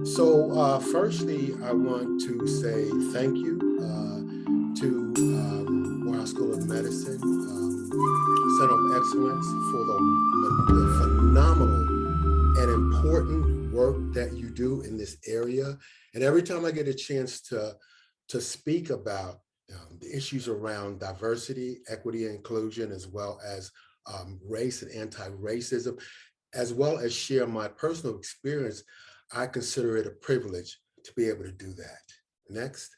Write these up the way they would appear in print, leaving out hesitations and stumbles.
Firstly, I want to say thank you to Morehouse School of Medicine, Center of Excellence for the phenomenal and important work that you do in this area. And every time I get a chance to speak about the issues around diversity, equity, and inclusion, as well as race and anti-racism, as well as share my personal experience, I consider it a privilege to be able to do that. Next.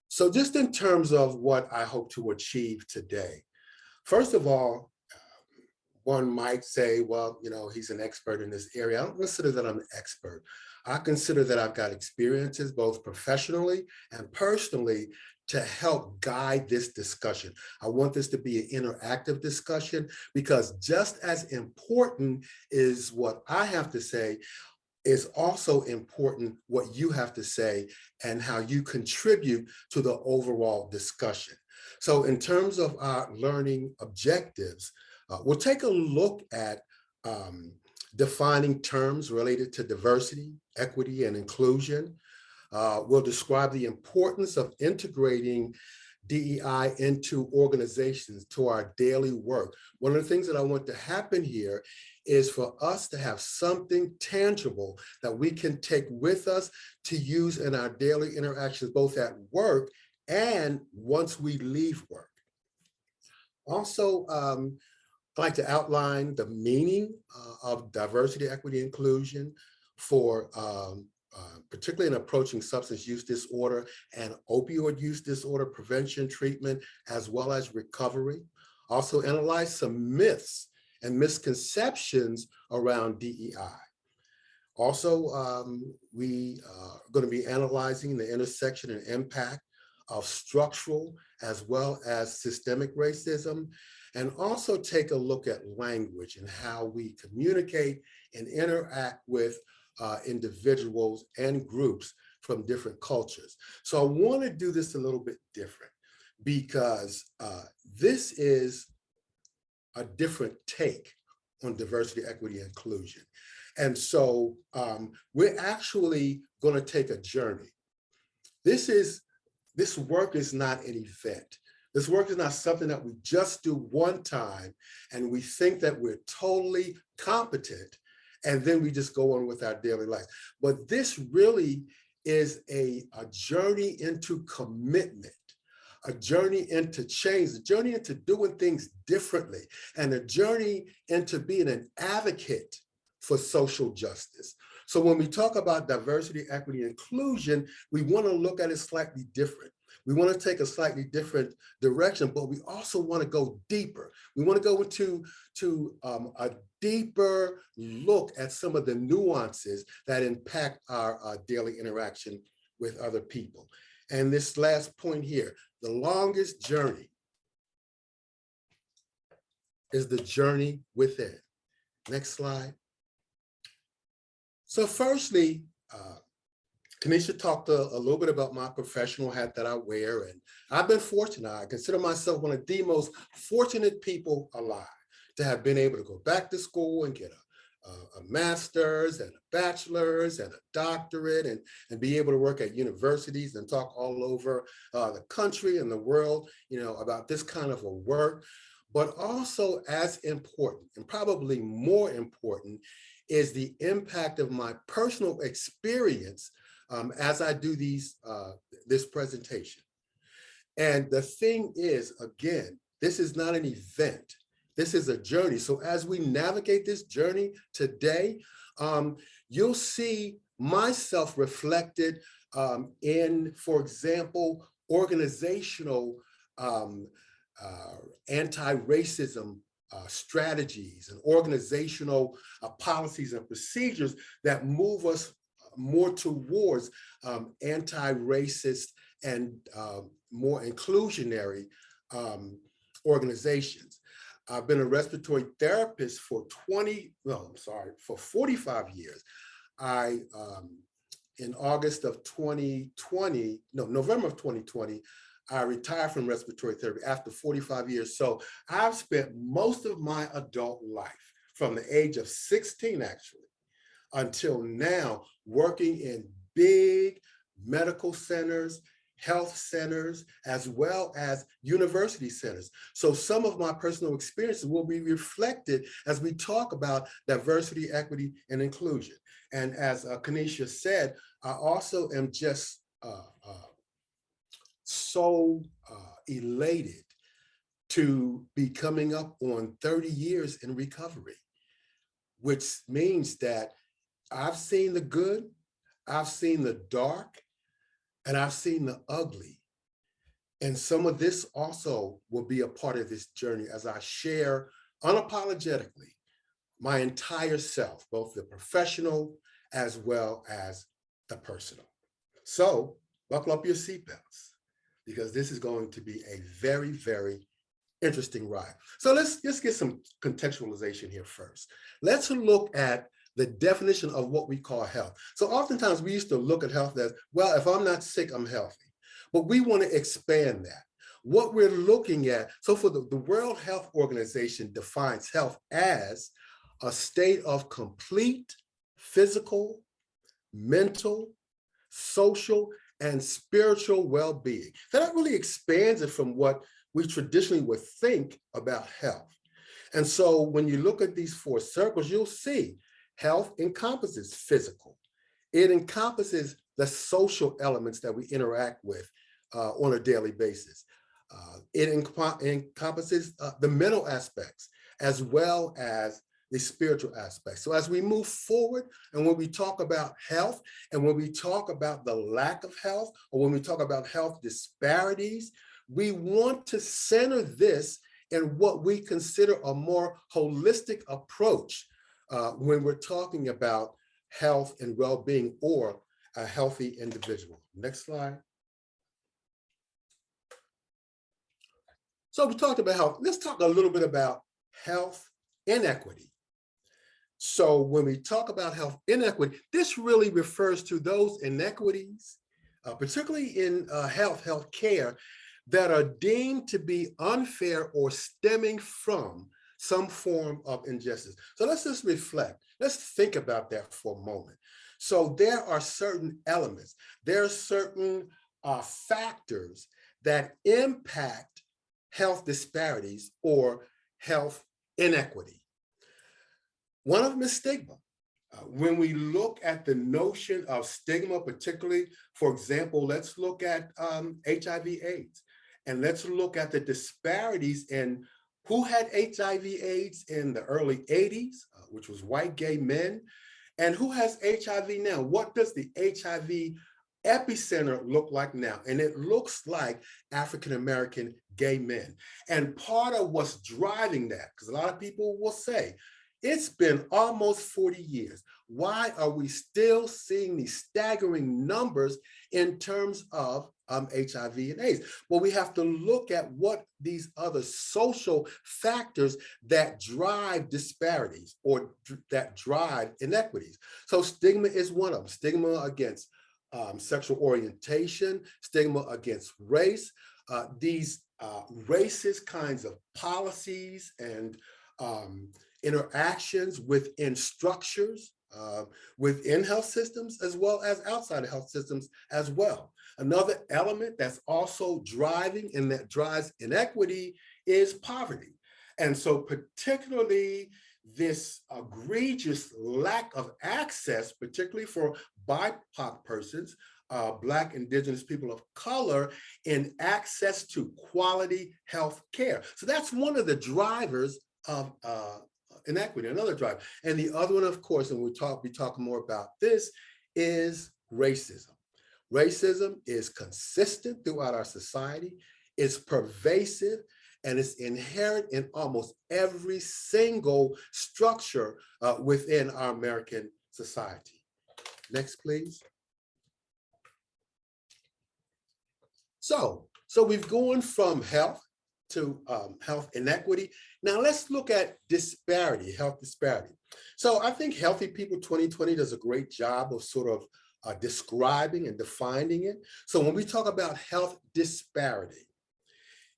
So just in terms of what I hope to achieve today, first of all, one might say, well, he's an expert in this area. I don't consider that I'm an expert. I consider that I've got experiences both professionally and personally to help guide this discussion. I want this to be an interactive discussion because just as important is what I have to say, is also important what you have to say and how you contribute to the overall discussion. So in terms of our learning objectives, we'll take a look at defining terms related to diversity, equity, and inclusion. We'll describe the importance of integrating DEI into organizations to our daily work. One of the things that I want to happen here is for us to have something tangible that we can take with us to use in our daily interactions, both at work and once we leave work. Also, I'd like to outline the meaning of diversity, equity, inclusion for particularly in approaching substance use disorder and opioid use disorder prevention, treatment, as well as recovery. Also analyze some myths and misconceptions around DEI. Also, we are going to be analyzing the intersection and impact of structural as well as systemic racism, and also take a look at language and how we communicate and interact with individuals and groups from different cultures. So I want to do this a little bit different because this is a different take on diversity, equity, and inclusion. And so we're actually going to take a journey. This work is not an event. This work is not something that we just do one time and we think that we're totally competent and then we just go on with our daily life. But this really is a journey into commitment, a journey into change, a journey into doing things differently, and a journey into being an advocate for social justice. So when we talk about diversity, equity, and inclusion, we want to look at it slightly different. We want to take a slightly different direction, but we also want to go deeper. We want to go into a deeper look at some of the nuances that impact our daily interaction with other people. And this last point here, the longest journey is the journey within. Next slide. So firstly, Tanisha talked a little bit about my professional hat that I wear, and I've been fortunate. I consider myself one of the most fortunate people alive to have been able to go back to school and get a master's and a bachelor's and a doctorate and be able to work at universities and talk all over the country and the world, about this kind of a work. But also as important, and probably more important, is the impact of my personal experience as I do this presentation. And the thing is, again, this is not an event. This is a journey. So as we navigate this journey today, you'll see myself reflected in, for example, organizational anti-racism strategies and organizational policies and procedures that move us more towards anti-racist and more inclusionary organizations. I've been a respiratory therapist for 45 years. In August of 2020, November of 2020, I retired from respiratory therapy after 45 years. So I've spent most of my adult life, from the age of 16 actually until now, working in big medical centers, health centers, as well as university centers. So some of my personal experiences will be reflected as we talk about diversity, equity, and inclusion. And as Kanisha said, I also am just so elated to be coming up on 30 years in recovery, which means that I've seen the good, I've seen the dark, and I've seen the ugly. And some of this also will be a part of this journey as I share unapologetically my entire self, both the professional as well as the personal. So buckle up your seatbelts because this is going to be a very, very interesting ride. So let's get some contextualization here first. Let's look at the definition of what we call health. So oftentimes we used to look at health as, well, if I'm not sick, I'm healthy. But we want to expand that. What we're looking at, so for the World Health Organization defines health as a state of complete physical, mental, social, and spiritual well-being. So that really expands it from what we traditionally would think about health. And so when you look at these four circles, you'll see health encompasses physical. It encompasses the social elements that we interact with on a daily basis. It encompasses the mental aspects as well as the spiritual aspects. So as we move forward, and when we talk about health, and when we talk about the lack of health, or when we talk about health disparities, we want to center this in what we consider a more holistic approach when we're talking about health and well-being or a healthy individual. Next slide. So we talked about health. Let's talk a little bit about health inequity. So when we talk about health inequity, this really refers to those inequities, particularly in health care, that are deemed to be unfair or stemming from some form of injustice. So let's just reflect. Let's think about that for a moment. So there are certain elements, there are certain factors that impact health disparities or health inequity. One of them is stigma. When we look at the notion of stigma, particularly, for example, let's look at HIV/AIDS, and let's look at the disparities in who had HIV/AIDS in the early 80s, which was white gay men, and who has HIV now. What does the HIV epicenter look like now? And it looks like African-American gay men. And part of what's driving that, because a lot of people will say, it's been almost 40 years. Why are we still seeing these staggering numbers in terms of HIV and AIDS? Well, we have to look at what these other social factors that drive disparities or that drive inequities. So stigma is one of them. Stigma against sexual orientation, stigma against race, these racist kinds of policies and interactions within structures, within health systems, as well as outside of health systems as well. Another element that's also driving and that drives inequity is poverty. And so particularly this egregious lack of access, particularly for BIPOC persons, Black, Indigenous people of color, in access to quality health care. So that's one of the drivers of inequity, another driver. And the other one, of course, and we'll be talking more about this, is racism. Racism is consistent throughout our society, it's pervasive, and it's inherent in almost every single structure within our American society. Next, please. So we've gone from health to health inequity. Now let's look at disparity, health disparity. So I think Healthy People 2020 does a great job of sort of describing and defining it. So when we talk about health disparity,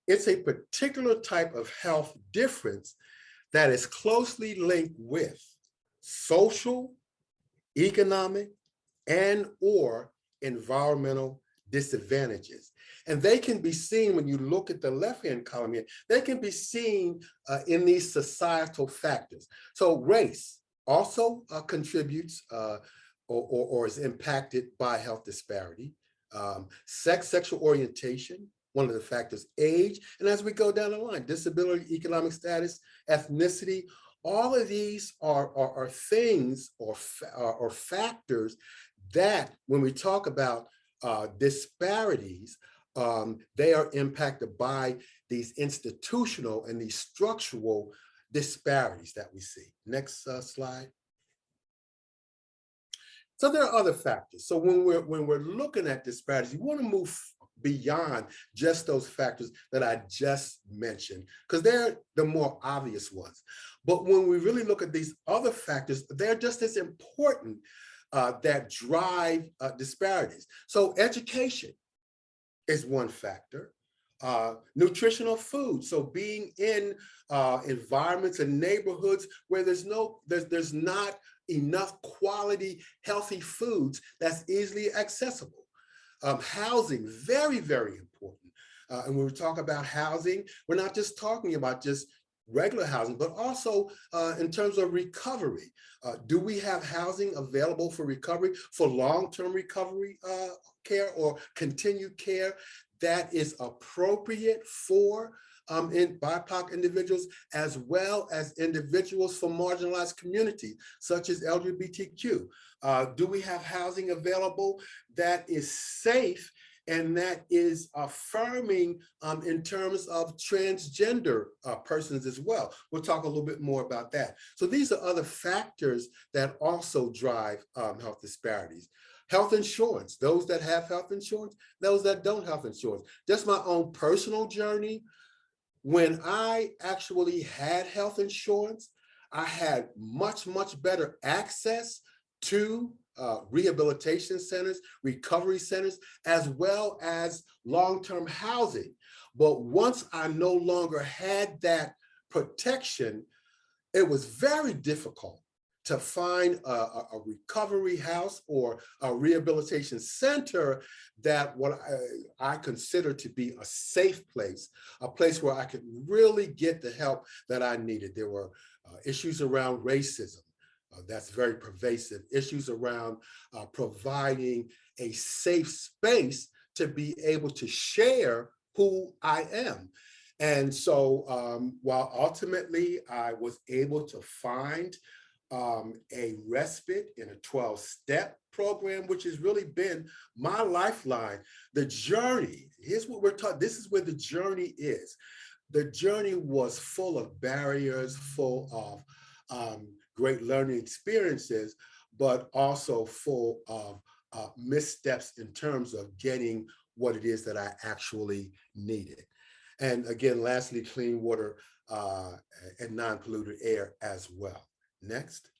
it's a particular type of health difference that is closely linked with social, economic, and or environmental disadvantages. And they can be seen when you look at the left-hand column here, they can be seen in these societal factors. So race also contributes or is impacted by health disparity. Sex, sexual orientation, one of the factors, age, and as we go down the line, disability, economic status, ethnicity, all of these are things or factors that when we talk about disparities, they are impacted by these institutional and these structural disparities that we see. Next slide. So there are other factors. So when we're looking at disparities, you want to move beyond just those factors that I just mentioned, because they're the more obvious ones. But when we really look at these other factors, they're just as important that drive disparities. So education is one factor. Nutritional food, so being in environments and neighborhoods where there's not enough quality, healthy foods that's easily accessible. Housing, very, very important. And when we talk about housing, we're not just talking about just regular housing, but also in terms of recovery. Do we have housing available for recovery, for long-term recovery care or continued care that is appropriate for in BIPOC individuals, as well as individuals from marginalized communities, such as LGBTQ? Do we have housing available that is safe and that is affirming in terms of transgender persons as well? We'll talk a little bit more about that. So these are other factors that also drive health disparities. Health insurance, those that have health insurance, those that don't have insurance. Just my own personal journey, when I actually had health insurance, I had much, much better access to rehabilitation centers, recovery centers, as well as long-term housing. But once I no longer had that protection, it was very difficult to find a recovery house or a rehabilitation center that what I consider to be a safe place, a place where I could really get the help that I needed. There were issues around racism. That's very pervasive. Issues around providing a safe space to be able to share who I am. And so while ultimately I was able to find a respite in a 12-step program, which has really been my lifeline, the journey, here's what we're talking, this is where the journey is. The journey was full of barriers, full of great learning experiences, but also full of missteps in terms of getting what it is that I actually needed. And again, lastly, clean water and non-polluted air as well. Next.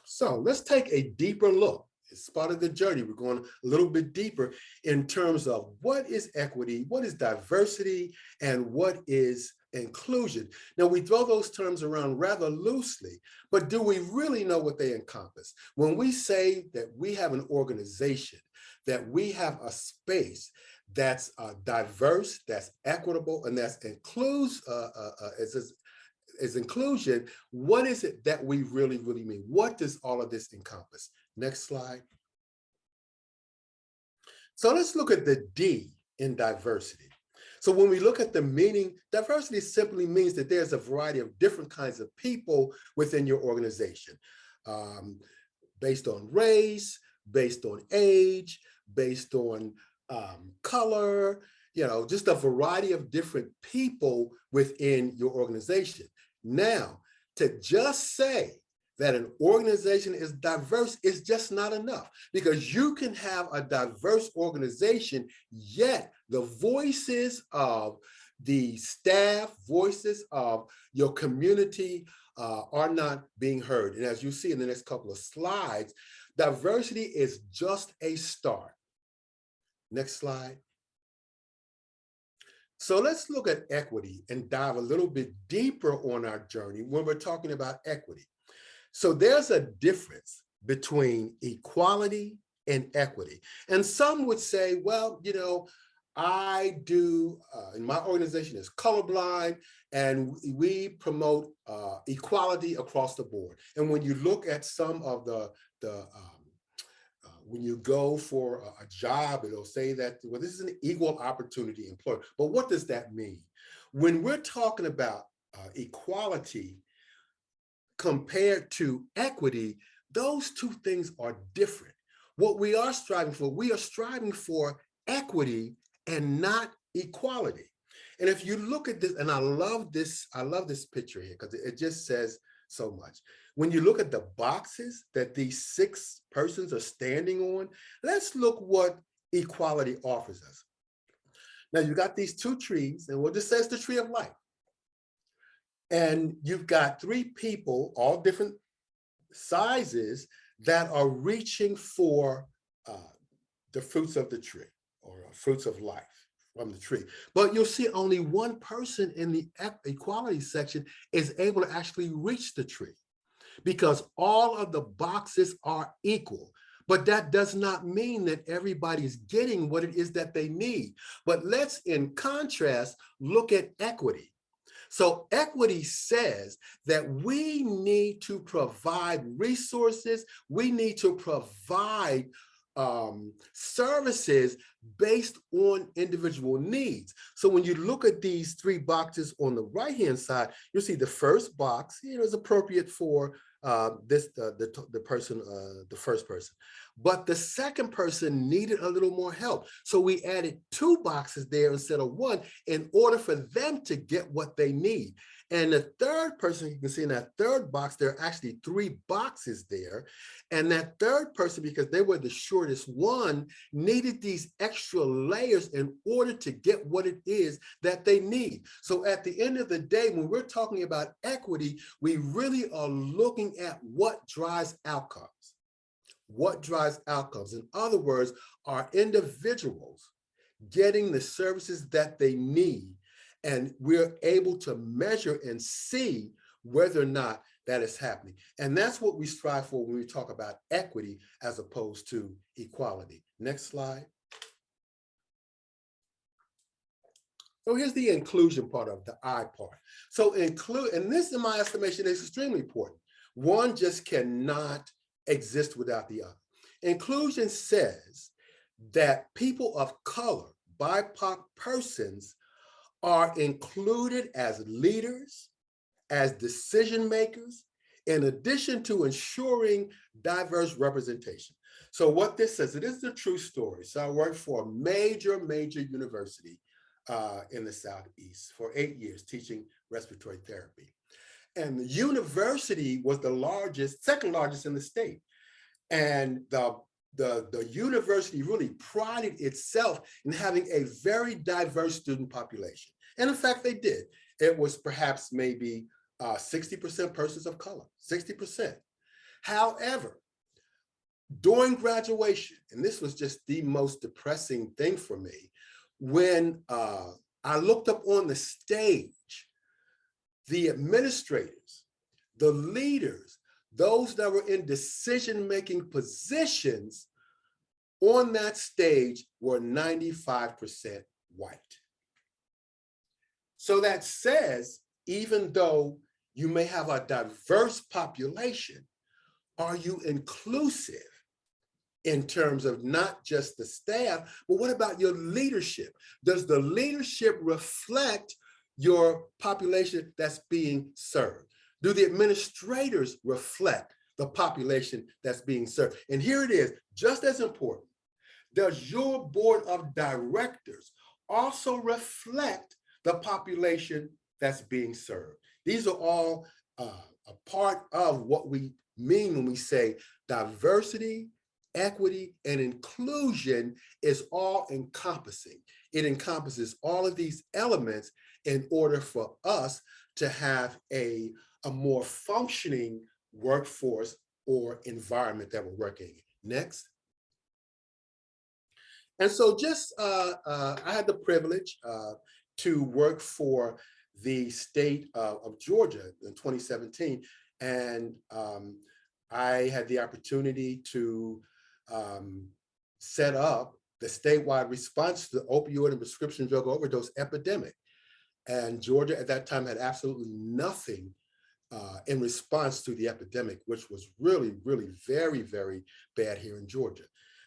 So let's take a deeper look. It's part of the journey. We're going a little bit deeper in terms of what is equity, what is diversity, and what is inclusion. Now, we throw those terms around rather loosely, but do we really know what they encompass? When we say that we have an organization, that we have a space that's diverse, that's equitable, and that's is inclusion, what is it that we really, really mean? What does all of this encompass? Next slide. So let's look at the D in diversity. So when we look at the meaning, diversity simply means that there's a variety of different kinds of people within your organization, based on race, based on age, based on color, just a variety of different people within your organization. Now, to just say that an organization is diverse is just not enough, because you can have a diverse organization, yet the voices of the staff, voices of your community are not being heard. And as you see in the next couple of slides, diversity is just a start. Next slide. So let's look at equity and dive a little bit deeper on our journey when we're talking about equity. So there's a difference between equality and equity. And some would say, well, I do, in my organization is colorblind, and we promote equality across the board. And when you look at some of when you go for a job, it'll say that, well, this is an equal opportunity employer. But what does that mean? When we're talking about equality compared to equity, those two things are different. What we are striving for equity and not equality. And if you look at this, and I love this picture here because it just says so much. When you look at the boxes that these 6 persons are standing on, let's look what equality offers us. Now you got these 2 trees, and what this says, the tree of life. And you've got 3 people, all different sizes, that are reaching for the fruits of the tree, or fruits of life from the tree. But you'll see only one person in the equality section is able to actually reach the tree, because all of the boxes are equal. But that does not mean that everybody's getting what it is that they need. But let's, in contrast, look at equity. So equity says that we need to provide resources, we need to provide services based on individual needs. So when you look at these 3 boxes on the right-hand side, you'll see the first box, is appropriate for the first person. But the second person needed a little more help. So we added 2 boxes there instead of 1 in order for them to get what they need. And the third person, you can see in that third box, there are actually 3 boxes there. And that third person, because they were the shortest one, needed these extra layers in order to get what it is that they need. So at the end of the day, when we're talking about equity, we really are looking at what drives outcomes. What drives outcomes? In other words, are individuals getting the services that they need? And we're able to measure and see whether or not that is happening. And that's what we strive for when we talk about equity as opposed to equality. Next slide. So here's the inclusion part of the I part. So include, and this in my estimation is extremely important. One just cannot exist without the other. Inclusion says that people of color, BIPOC persons, are included as leaders, as decision makers, in addition to ensuring diverse representation. So what this says, it is a true story. So I worked for a major university in the Southeast for 8 years teaching respiratory therapy. And the university was the second largest in the state. And the university really prided itself in having a very diverse student population. And in fact, they did. It was perhaps maybe 60% persons of color, 60%. However, during graduation, and this was just the most depressing thing for me, when I looked up on the stage, the administrators, the leaders, those that were in decision-making positions on that stage were 95% white. So that says, even though you may have a diverse population, are you inclusive in terms of not just the staff, but what about your leadership? Does the leadership reflect your population that's being served? Do the administrators reflect the population that's being served? And here it is, just as important. Does your board of directors also reflect the population that's being served? These are all a part of what we mean when we say diversity, equity, and inclusion is all encompassing. It encompasses all of these elements in order for us to have a more functioning workforce or environment that we're working in. Next. And so just, I had the privilege to work for the state of Georgia in 2017. And I had the opportunity to set up the statewide response to the opioid and prescription drug overdose epidemic. And Georgia at that time had absolutely nothing in response to the epidemic, which was really, really very, very bad here in Georgia.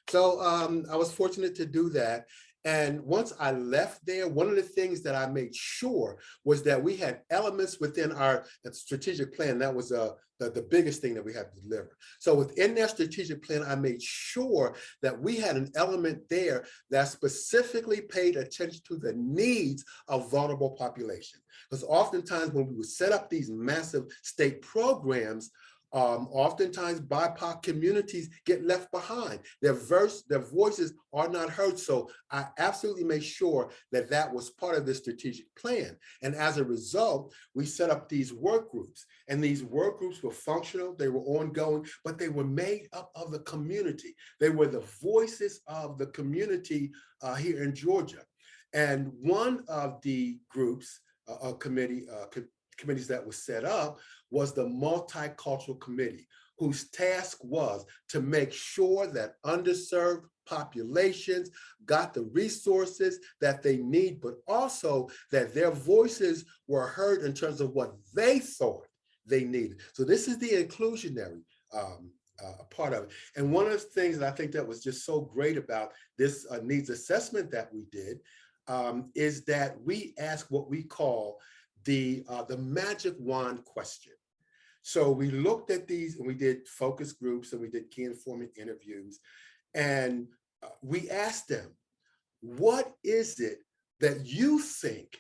So I was fortunate to do that. And once I left there, one of the things that I made sure was that we had elements within our strategic plan. That was the biggest thing that we had to deliver. So within that strategic plan, I made sure that we had an element there that specifically paid attention to the needs of vulnerable populations. Because oftentimes when we would set up these massive state programs, oftentimes BIPOC communities get left behind. Their voices are not heard. So I absolutely made sure that that was part of the strategic plan. And as a result, we set up these work groups. And these work groups were functional, they were ongoing, but they were made up of the community. They were the voices of the community here in Georgia. And one of the groups, committees that was set up was the Multicultural Committee, whose task was to make sure that underserved populations got the resources that they need, but also that their voices were heard in terms of what they thought they needed. So this is the inclusionary part of it. And one of the things that I think that was just so great about this needs assessment that we did is that we asked what we call the magic wand question. So we looked at these and we did focus groups and we did key informant interviews. And we asked them, what is it that you think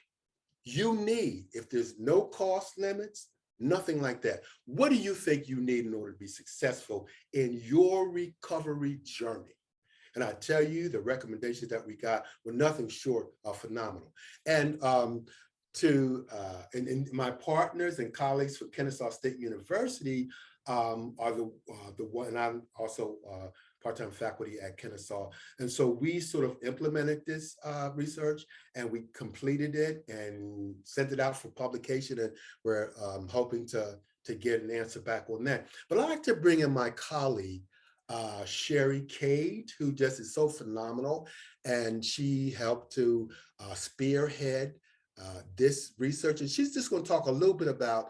you need if there's no cost limits, nothing like that? What do you think you need in order to be successful in your recovery journey? And I tell you, the recommendations that we got were nothing short of phenomenal. And my partners and colleagues from Kennesaw State University are the one, and I'm also part-time faculty at Kennesaw. And so we sort of implemented this research and we completed it and sent it out for publication, and we're hoping to get an answer back on that. But I'd like to bring in my colleague, Sherry Cade, who just is so phenomenal, and she helped to spearhead this research, and she's just going to talk a little bit about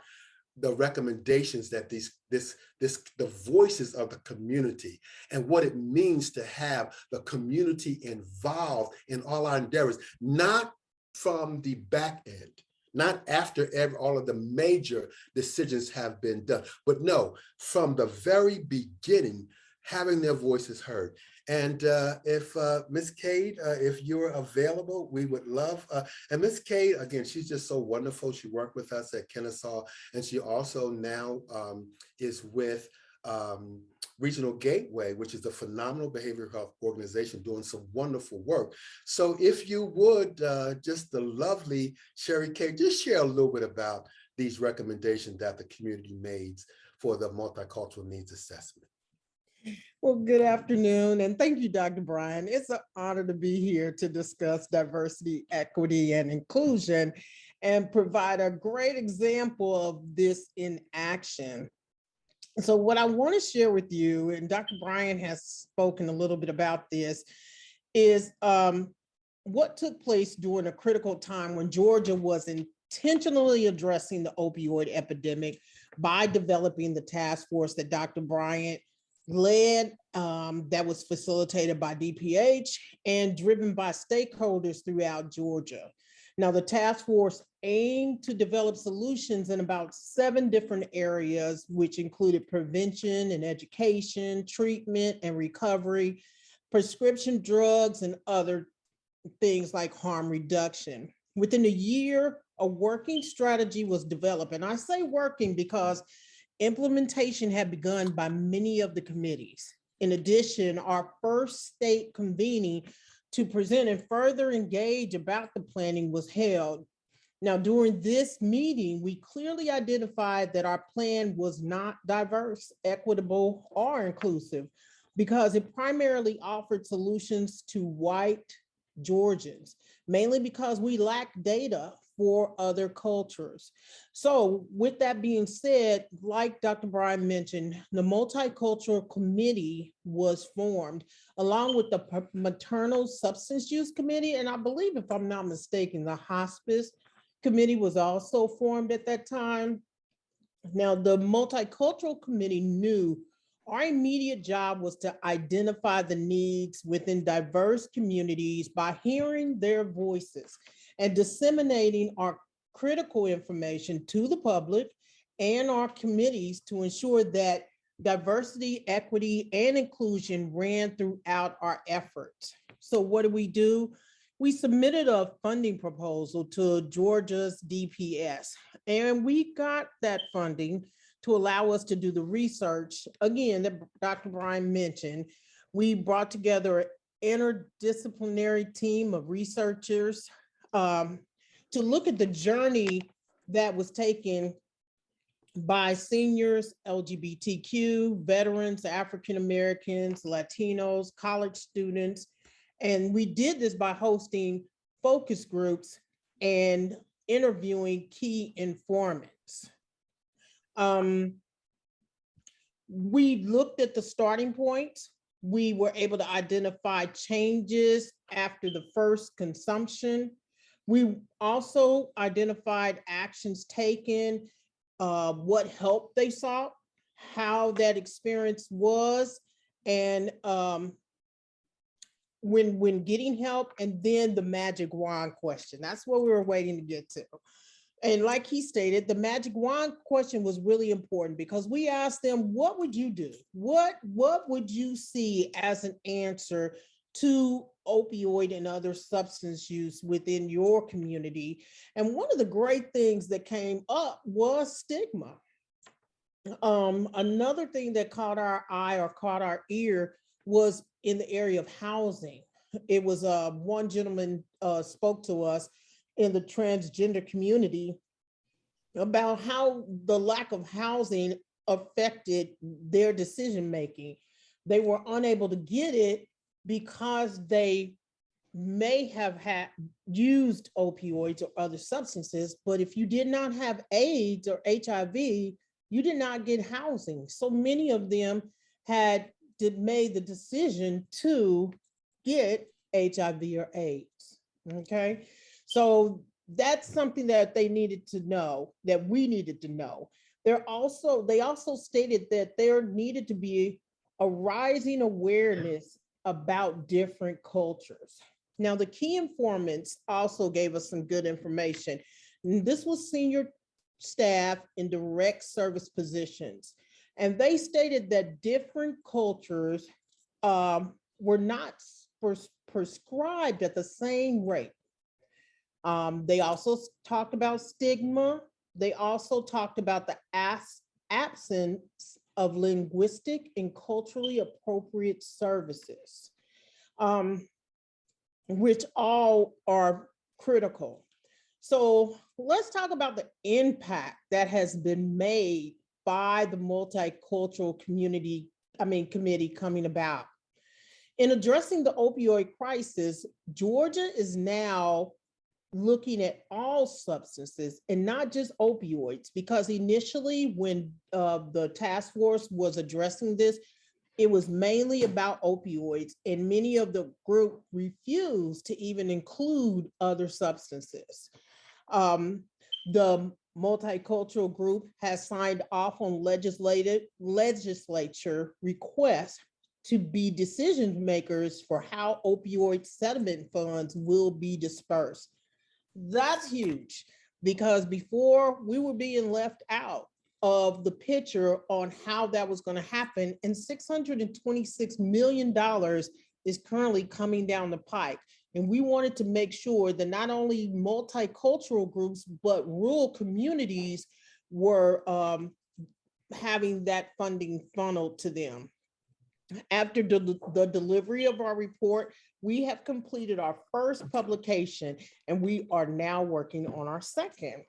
the recommendations that the voices of the community and what it means to have the community involved in all our endeavors, not from the back end, not after all of the major decisions have been done, but no, from the very beginning, having their voices heard. And if Ms. Cade, if you're available, we would love, and Ms. Cade, again, she's just so wonderful. She worked with us at Kennesaw, and she also now is with Regional Gateway, which is a phenomenal behavioral health organization doing some wonderful work. So if you would, just the lovely Sherry Cade, just share a little bit about these recommendations that the community made for the multicultural needs assessment. Well, good afternoon, and thank you, Dr. Bryant. It's an honor to be here to discuss diversity, equity, and inclusion, and provide a great example of this in action. So what I want to share with you, and Dr. Bryant has spoken a little bit about this, is what took place during a critical time when Georgia was intentionally addressing the opioid epidemic by developing the task force that Dr. Bryant led, that was facilitated by DPH and driven by stakeholders throughout Georgia. Now, the task force aimed to develop solutions in about 7 different areas, which included prevention and education, treatment and recovery, prescription drugs, and other things like harm reduction. Within a year, a working strategy was developed. And I say working because implementation had begun by many of the committees. In addition, our first state convening to present and further engage about the planning was held. Now, during this meeting, we clearly identified that our plan was not diverse, equitable, or inclusive because it primarily offered solutions to white Georgians. mainly because we lack data for other cultures. So with that being said, like Dr. Bryant mentioned, the Multicultural Committee was formed along with the Maternal Substance Use Committee. And I believe, if I'm not mistaken, the Hospice Committee was also formed at that time. Now, the Multicultural Committee knew our immediate job was to identify the needs within diverse communities by hearing their voices and disseminating our critical information to the public and our committees to ensure that diversity, equity, and inclusion ran throughout our efforts. So what do? We submitted a funding proposal to Georgia's DPS, and we got that funding to allow us to do the research, again, that Dr. Bryant mentioned. We brought together an interdisciplinary team of researchers to look at the journey that was taken by seniors, LGBTQ, veterans, African Americans, Latinos, college students. And we did this by hosting focus groups and interviewing key informants. We looked at the starting points. We were able to identify changes after the first consumption. We also identified actions taken, what help they sought, how that experience was, and when getting help, and then the magic wand question. That's what we were waiting to get to. And like he stated, the magic wand question was really important because we asked them, what would you do? What would you see as an answer to opioid and other substance use within your community? And one of the great things that came up was stigma. Another thing that caught our eye or caught our ear was in the area of housing. It was one gentleman spoke to us in the transgender community about how the lack of housing affected their decision making. They were unable to get it because they may have had used opioids or other substances, but if you did not have AIDS or HIV, you did not get housing. So many of them made the decision to get HIV or AIDS. Okay, so that's something that they needed to know, that we needed to know. They also stated that there needed to be a rising awareness about different cultures. Now, the key informants also gave us some good information. And this was senior staff in direct service positions. And they stated that different cultures were not prescribed at the same rate. They also talked about stigma. They also talked about the absence of linguistic and culturally appropriate services, which all are critical. So let's talk about the impact that has been made by the multicultural committee coming about. In addressing the opioid crisis, Georgia is now looking at all substances and not just opioids, because initially when the task force was addressing this, it was mainly about opioids, and many of the group refused to even include other substances. The multicultural group has signed off on legislature requests to be decision makers for how opioid settlement funds will be dispersed. That's huge, because before we were being left out of the picture on how that was going to happen, and $626 million is currently coming down the pike. And we wanted to make sure that not only multicultural groups, but rural communities were having that funding funneled to them. After the delivery of our report, we have completed our first publication, and we are now working on our second.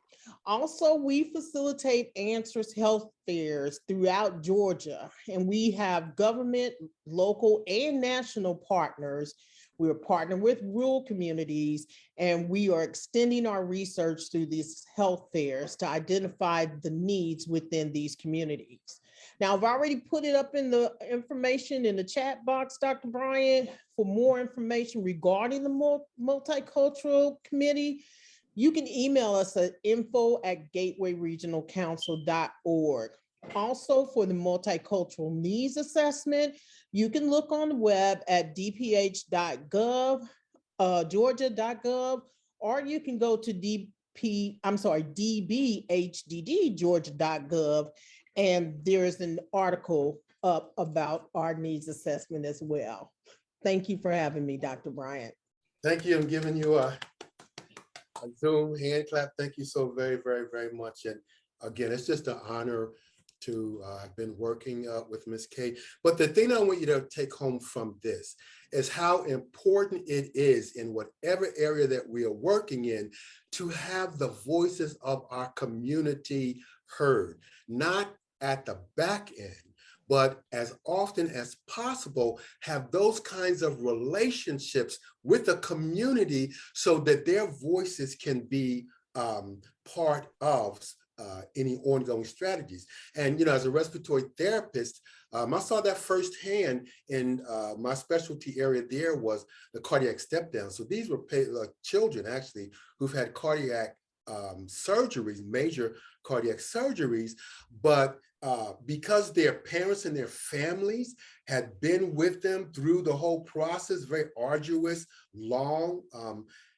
Also, we facilitate Answers Health Fairs throughout Georgia, and we have government, local, and national partners We're partnering with rural communities, and we are extending our research through these health fairs to identify the needs within these communities. Now, I've already put it up in the information in the chat box, Dr. Bryant. For more information regarding the multicultural committee, you can email us at info@gatewayregionalcouncil.org. Also, for the multicultural needs assessment, you can look on the web at dph.gov, georgia.gov, or you can go to dbhdd.georgia.gov, and there is an article up about our needs assessment as well. Thank you for having me, Dr. Bryant. Thank you. I'm giving you a Zoom hand clap. Thank you so very, very, very much. And again, it's just an honor to have been working with Ms. Kay. But the thing I want you to take home from this is how important it is in whatever area that we are working in to have the voices of our community heard, not at the back end, but as often as possible, have those kinds of relationships with the community so that their voices can be part of any ongoing strategies. And, you know, as a respiratory therapist, I saw that firsthand in my specialty area. There was the cardiac step down. So these were children actually who've had cardiac surgeries, major cardiac surgeries, but because their parents and their families had been with them through the whole process, very arduous, long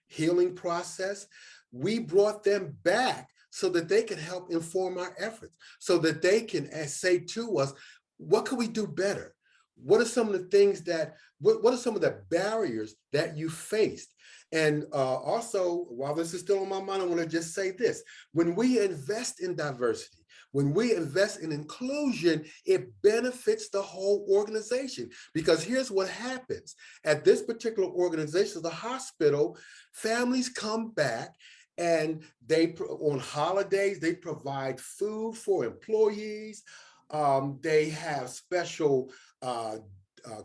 healing process, we brought them back so that they can help inform our efforts, so that they can say to us, what can we do better? What are some of the things that, what are some of the barriers that you faced? And also, while this is still on my mind, I want to just say this. When we invest in diversity, when we invest in inclusion, it benefits the whole organization. Because here's what happens. At this particular organization, the hospital, families come back and they, on holidays, they provide food for employees. They have special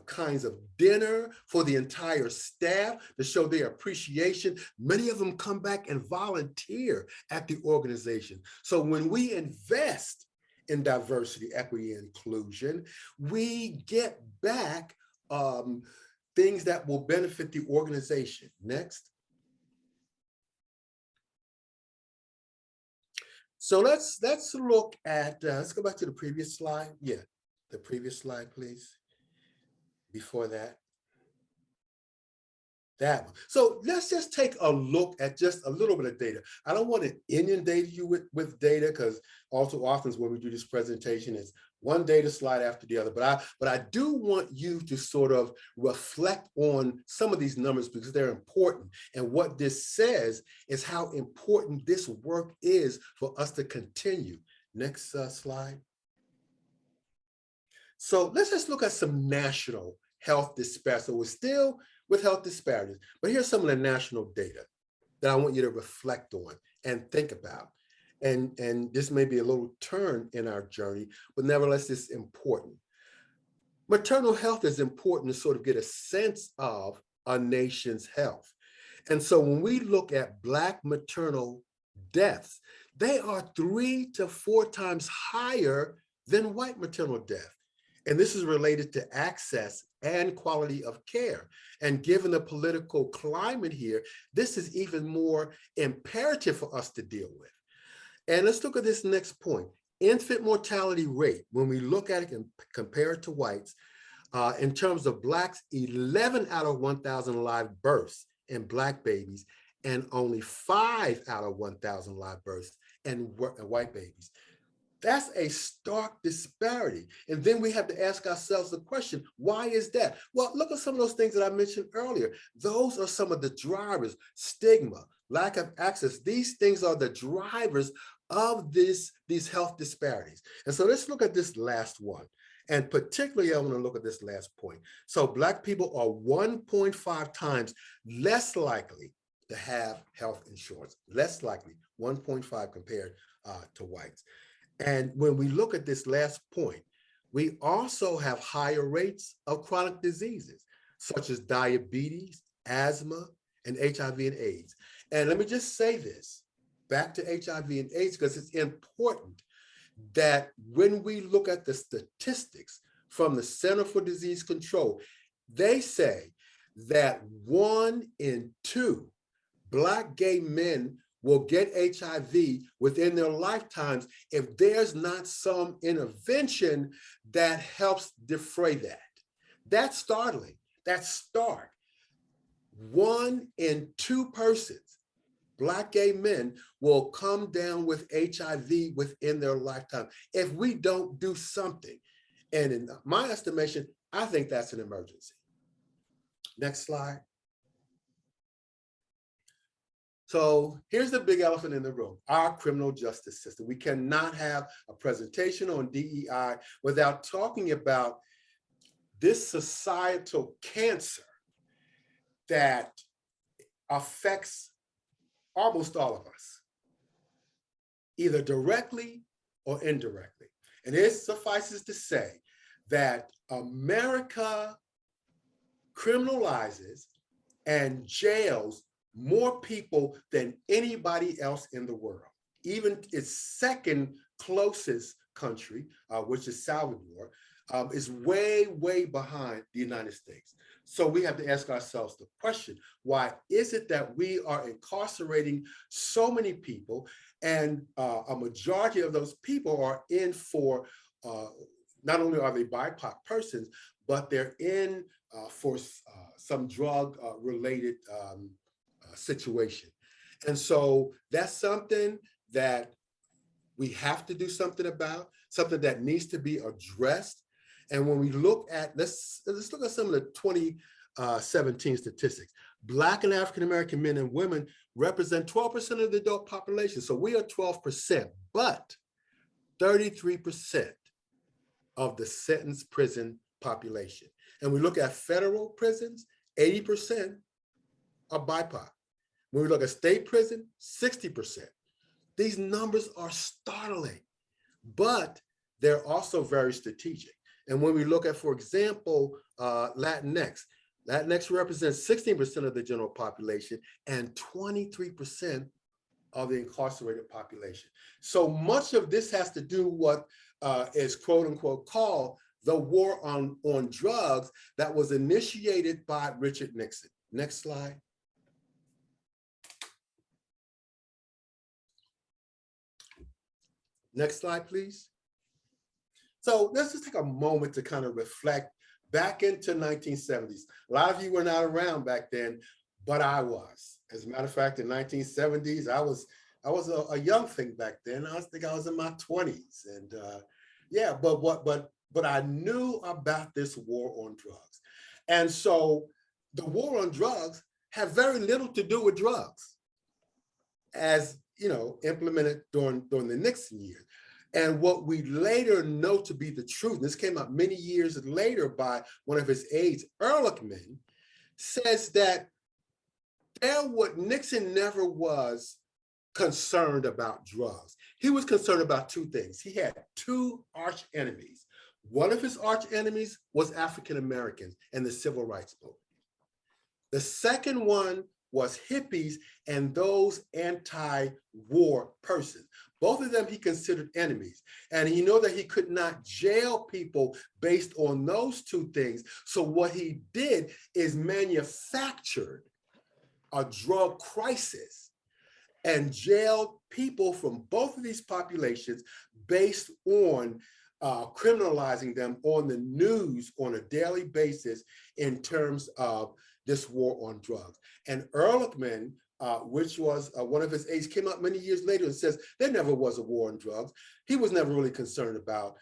kinds of dinner for the entire staff to show their appreciation. Many of them come back and volunteer at the organization. So when we invest in diversity, equity, and inclusion, we get back things that will benefit the organization. Next. So let's look at, let's go back to the previous slide. Yeah, the previous slide, please. Before that. That one. So let's just take a look at just a little bit of data. I don't want to inundate you with data, because also often when we do this presentation, it's one data slide after the other. But I do want you to sort of reflect on some of these numbers because they're important. And what this says is how important this work is for us to continue. Next slide. So let's just look at some national health disparities. So we're still with health disparities, but here's some of the national data that I want you to reflect on and think about. And this may be a little turn in our journey, but nevertheless, it's important. Maternal health is important to sort of get a sense of a nation's health. And so when we look at Black maternal deaths, they are 3 to 4 times higher than white maternal death. And this is related to access and quality of care. And given the political climate here, this is even more imperative for us to deal with. And let's look at this next point. Infant mortality rate, when we look at it and compare it to whites, in terms of Blacks, 11 out of 1,000 live births in Black babies, and only 5 out of 1,000 live births in white babies. That's a stark disparity. And then we have to ask ourselves the question, why is that? Well, look at some of those things that I mentioned earlier. Those are some of the drivers: stigma, lack of access. These things are the drivers of these health disparities. And so let's look at this last one. And particularly, I want to look at this last point. So Black people are 1.5 times less likely to have health insurance, less likely, 1.5 compared to whites. And when we look at this last point, we also have higher rates of chronic diseases, such as diabetes asthma, and HIV and AIDS. And let me just say this, back to HIV and AIDS, because it's important that when we look at the statistics from the Center for Disease Control, they say that 1 in 2 Black gay men will get HIV within their lifetimes if there's not some intervention that helps defray that. That's startling. That's stark. 1 in 2 persons, Black gay men, will come down with HIV within their lifetime if we don't do something. And in my estimation, I think that's an emergency. Next slide. So here's the big elephant in the room, our criminal justice system. We cannot have a presentation on DEI without talking about this societal cancer that affects almost all of us, either directly or indirectly. And it suffices to say that America criminalizes and jails more people than anybody else in the world. Even its second closest country, which is Salvador, is way, way behind the United States. So we have to ask ourselves the question, why is it that we are incarcerating so many people, and a majority of those people are in for, not only are they BIPOC persons, but they're in for some drug related situation. And so that's something that we have to do something about, something that needs to be addressed. And when we look at, let's look at some of the 2017 statistics. Black and African-American men and women represent 12% of the adult population. So we are 12%, but 33% of the sentenced prison population. And we look at federal prisons, 80% are BIPOC. When we look at state prison, 60%. These numbers are startling, but they're also very strategic. And when we look at, for example, Latinx represents 16% of the general population and 23% of the incarcerated population. So much of this has to do what is quote unquote called the war on drugs that was initiated by Richard Nixon. Next slide. Next slide, please. So let's just take a moment to kind of reflect back into 1970s. A lot of you were not around back then, but I was. As a matter of fact, in 1970s, I was a young thing back then. I think I was in my 20s, and yeah. But I knew about this war on drugs, and so the war on drugs had very little to do with drugs, as you know, implemented during the Nixon years. And what we later know to be the truth, this came out many years later by one of his aides, Ehrlichman, says that Nixon never was concerned about drugs. He was concerned about two things. He had two arch enemies. One of his arch enemies was African Americans and the Civil Rights Movement. The second one was hippies and those anti-war persons. Both of them he considered enemies. And he knew that he could not jail people based on those two things. So what he did is manufactured a drug crisis and jailed people from both of these populations based on criminalizing them on the news on a daily basis in terms of this war on drugs. And Ehrlichman, which was one of his aides, came out many years later and says there never was a war on drugs. He was never really concerned about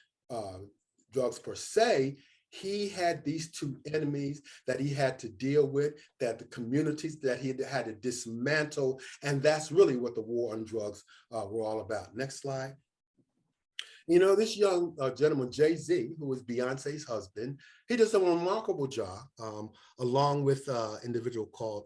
drugs per se. He had these two enemies that he had to deal with, that the communities that he had to dismantle, and that's really what the war on drugs were all about. Next slide. You know, this young gentleman, Jay-Z, who was Beyonce's husband, he does a remarkable job, along with an individual called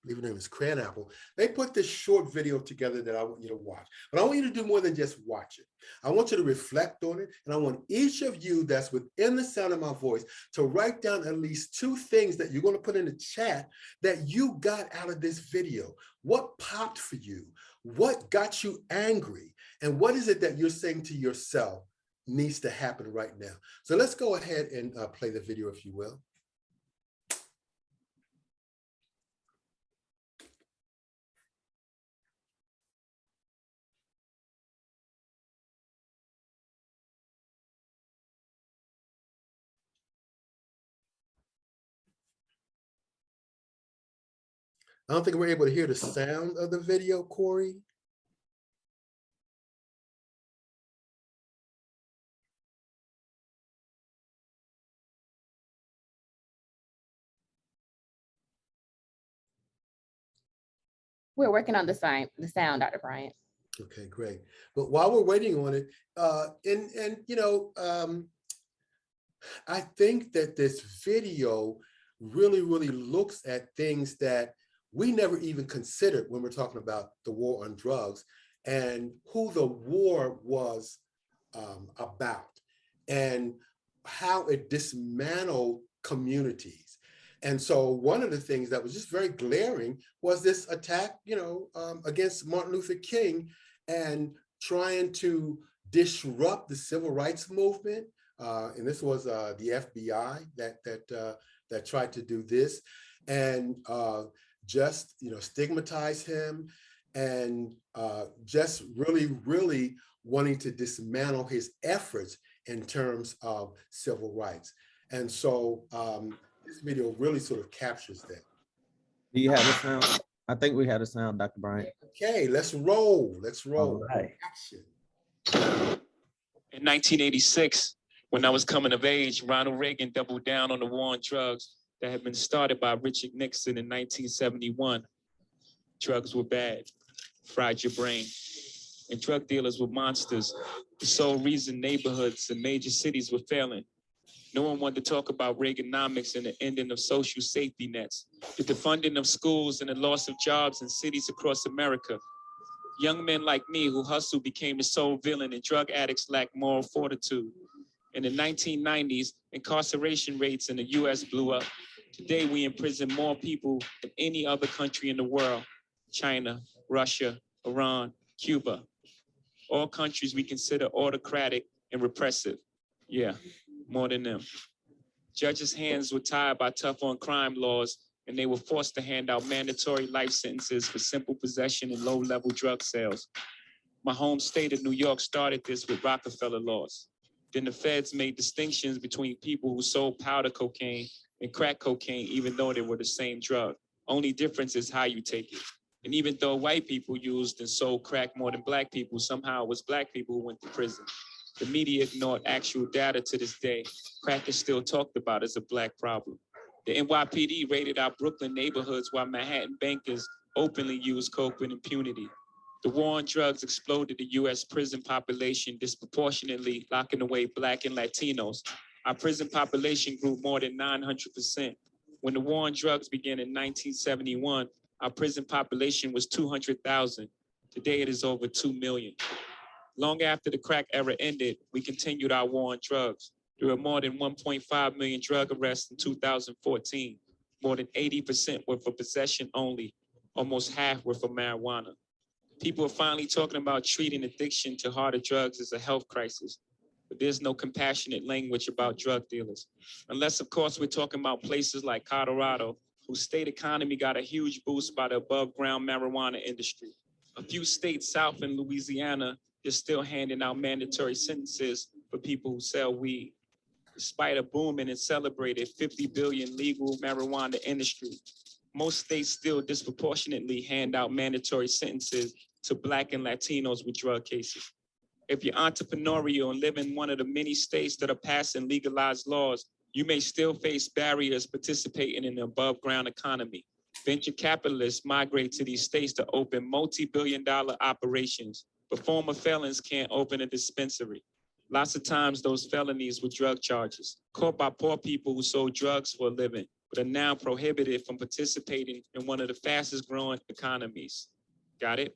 believe her name is Cranapple. They put this short video together that I want you to watch. But I want you to do more than just watch it. I want you to reflect on it. And I want each of you that's within the sound of my voice to write down at least 2 things that you're going to put in the chat that you got out of this video. What popped for you? What got you angry? And what is it that you're saying to yourself needs to happen right now? So let's go ahead and play the video, if you will. I don't think we're able to hear the sound of the video, Corey. We're working on the sound, Dr. Bryant. Okay, great. But while we're waiting on it, I think that this video really looks at things that we never even considered when we're talking about the war on drugs and who the war was about and how it dismantled communities. And so one of the things that was just very glaring was this attack, against Martin Luther King and trying to disrupt the civil rights movement. And this was the FBI that tried to do this and just stigmatize him and just really wanting to dismantle his efforts in terms of civil rights. And so this video really sort of captures that. Do you have a sound? I think we had a sound, Dr. Bryant. Okay, let's roll. All right. Action. In 1986, when I was coming of age, Ronald Reagan doubled down on the war on drugs that had been started by Richard Nixon in 1971. Drugs were bad, fried your brain, and drug dealers were monsters. The sole reason neighborhoods and major cities were failing. No one wanted to talk about Reaganomics and the ending of social safety nets, the defunding of schools and the loss of jobs in cities across America. Young men like me who hustled became the sole villain, and drug addicts lacked moral fortitude. In the 1990s, incarceration rates in the US blew up. Today, we imprison more people than any other country in the world: China, Russia, Iran, Cuba. All countries we consider autocratic and repressive. Yeah, more than them. Judges' hands were tied by tough on crime laws, and they were forced to hand out mandatory life sentences for simple possession and low-level drug sales. My home state of New York started this with Rockefeller laws. Then the feds made distinctions between people who sold powder cocaine and crack cocaine, even though they were the same drug. Only difference is how you take it. And even though white people used and sold crack more than black people, somehow it was black people who went to prison. The media ignored actual data to this day. Crack is still talked about as a black problem. The NYPD raided our Brooklyn neighborhoods while Manhattan bankers openly used coke with impunity. The war on drugs exploded the US prison population disproportionately, locking away Black and Latinos. Our prison population grew more than 900%. When the war on drugs began in 1971, our prison population was 200,000. Today it is over 2 million. Long after the crack era ended, we continued our war on drugs. There were more than 1.5 million drug arrests in 2014. More than 80% were for possession only. Almost half were for marijuana. People are finally talking about treating addiction to harder drugs as a health crisis, but there's no compassionate language about drug dealers. Unless, of course, we're talking about places like Colorado, whose state economy got a huge boost by the above-ground marijuana industry. A few states south in Louisiana, they're still handing out mandatory sentences for people who sell weed. Despite a booming and celebrated 50 billion legal marijuana industry, most states still disproportionately hand out mandatory sentences to Black and Latinos with drug cases. If you're entrepreneurial and live in one of the many states that are passing legalized laws, you may still face barriers participating in the above ground economy. Venture capitalists migrate to these states to open multi-billion-dollar operations, but former felons can't open a dispensary. Lots of times those felonies were drug charges, caught by poor people who sold drugs for a living, but are now prohibited from participating in one of the fastest growing economies. Got it?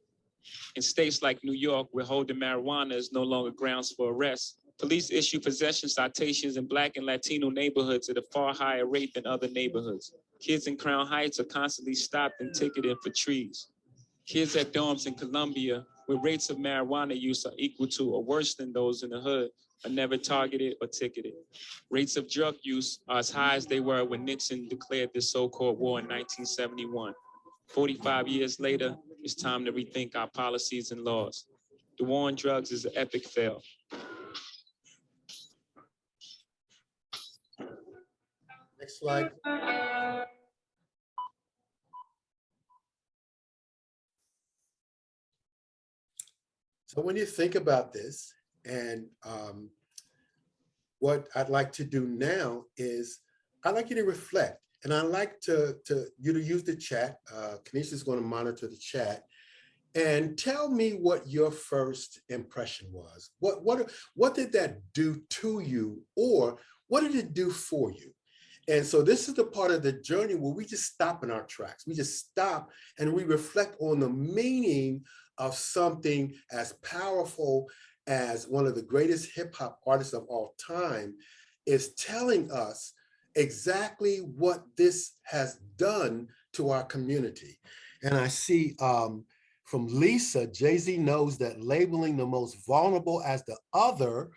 In states like New York, where holding marijuana is no longer grounds for arrest, police issue possession citations in Black and Latino neighborhoods at a far higher rate than other neighborhoods. Kids in Crown Heights are constantly stopped and ticketed for trees. Kids at dorms in Columbia, where rates of marijuana use are equal to or worse than those in the hood, are never targeted or ticketed. Rates of drug use are as high as they were when Nixon declared the so-called war in 1971. 45 years later, it's time to rethink our policies and laws. The war on drugs is an epic fail. Next slide. So when you think about this, and what I'd like to do now is I'd like you to reflect, and I'd like you to use the chat. Kanisha is going to monitor the chat, and tell me what your first impression was. What did that do to you, or what did it do for you? And so this is the part of the journey where we just stop in our tracks. We just stop and we reflect on the meaning of something as powerful as one of the greatest hip hop artists of all time is telling us exactly what this has done to our community. And I see from Lisa, Jay-Z knows that labeling the most vulnerable as the other,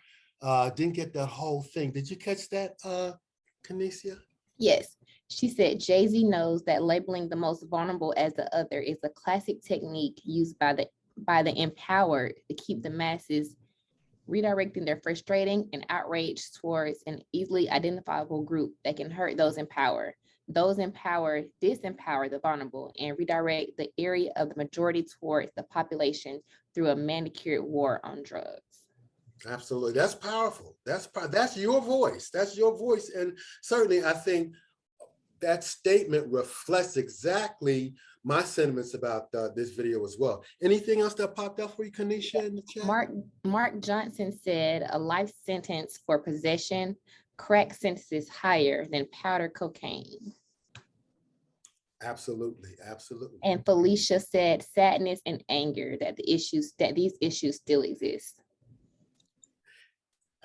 didn't get that whole thing. Did you catch that, Kanisha? Yes. She said Jay-Z knows that labeling the most vulnerable as the other is a classic technique used by the empowered to keep the masses redirecting their frustrating and outrage towards an easily identifiable group that can hurt those empowered. Those empowered disempower the vulnerable and redirect the area of the majority towards the population through a manicured war on drugs. Absolutely, that's powerful. That's your voice. That's your voice, and certainly I think that statement reflects exactly my sentiments about this video as well. Anything else that popped up for you, Kanisha, in the chat? Mark Johnson said a life sentence for possession, crack sentences higher than powder cocaine. Absolutely, absolutely. And Felicia said sadness and anger that these issues still exist.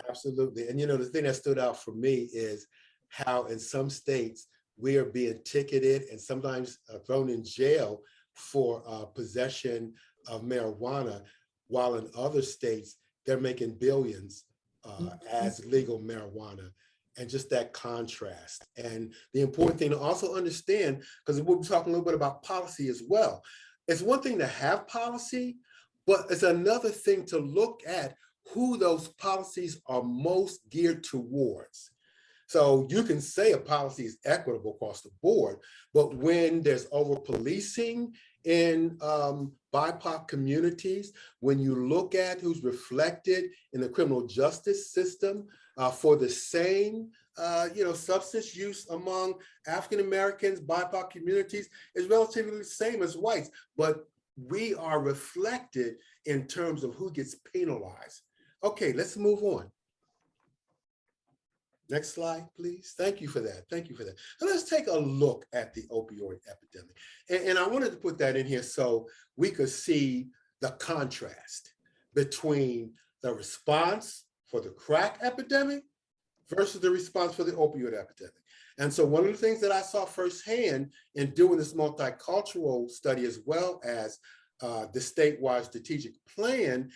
Absolutely. And you know, the thing that stood out for me is how in some states we are being ticketed and sometimes thrown in jail for possession of marijuana, while in other states they're making billions as legal marijuana. And just that contrast. And the important thing to also understand, because we'll be talking a little bit about policy as well. It's one thing to have policy, but it's another thing to look at who those policies are most geared towards. So you can say a policy is equitable across the board, but when there's over-policing in BIPOC communities, when you look at who's reflected in the criminal justice system for the same substance use among African Americans, BIPOC communities is relatively the same as whites, but we are reflected in terms of who gets penalized. Okay, let's move on. Next slide, please. Thank you for that. Thank you for that. So let's take a look at the opioid epidemic. And I wanted to put that in here so we could see the contrast between the response for the crack epidemic versus the response for the opioid epidemic. And so one of the things that I saw firsthand in doing this multicultural study, as well as the statewide strategic plan,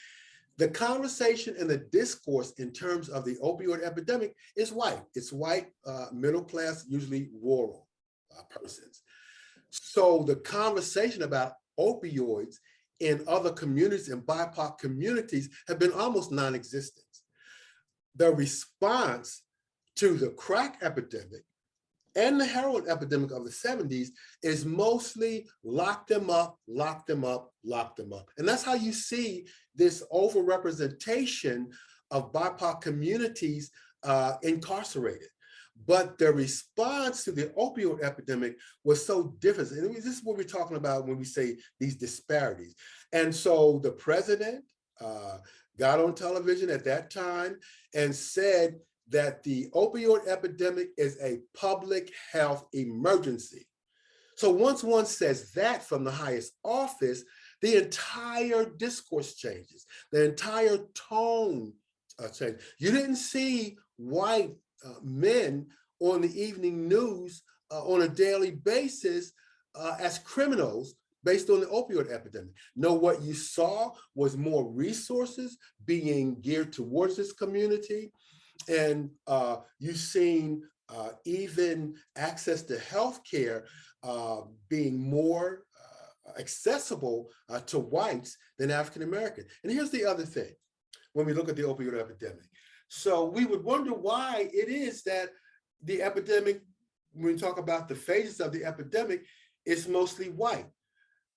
the conversation and the discourse in terms of the opioid epidemic is white. It's white, middle class, usually rural persons. So the conversation about opioids in other communities and BIPOC communities have been almost non-existent. The response to the crack epidemic and the heroin epidemic of the 70s is mostly lock them up, lock them up, lock them up. And that's how you see this overrepresentation of BIPOC communities incarcerated. But the response to the opioid epidemic was so different. And this is what we're talking about when we say these disparities. And so the president got on television at that time and said that the opioid epidemic is a public health emergency. So once one says that from the highest office, the entire discourse changes, the entire tone changes. You didn't see white men on the evening news on a daily basis as criminals based on the opioid epidemic. No, what you saw was more resources being geared towards this community. And you've seen even access to healthcare being more accessible to whites than African American. And here's the other thing when we look at the opioid epidemic. So we would wonder why it is that the epidemic, when we talk about the phases of the epidemic, it's mostly white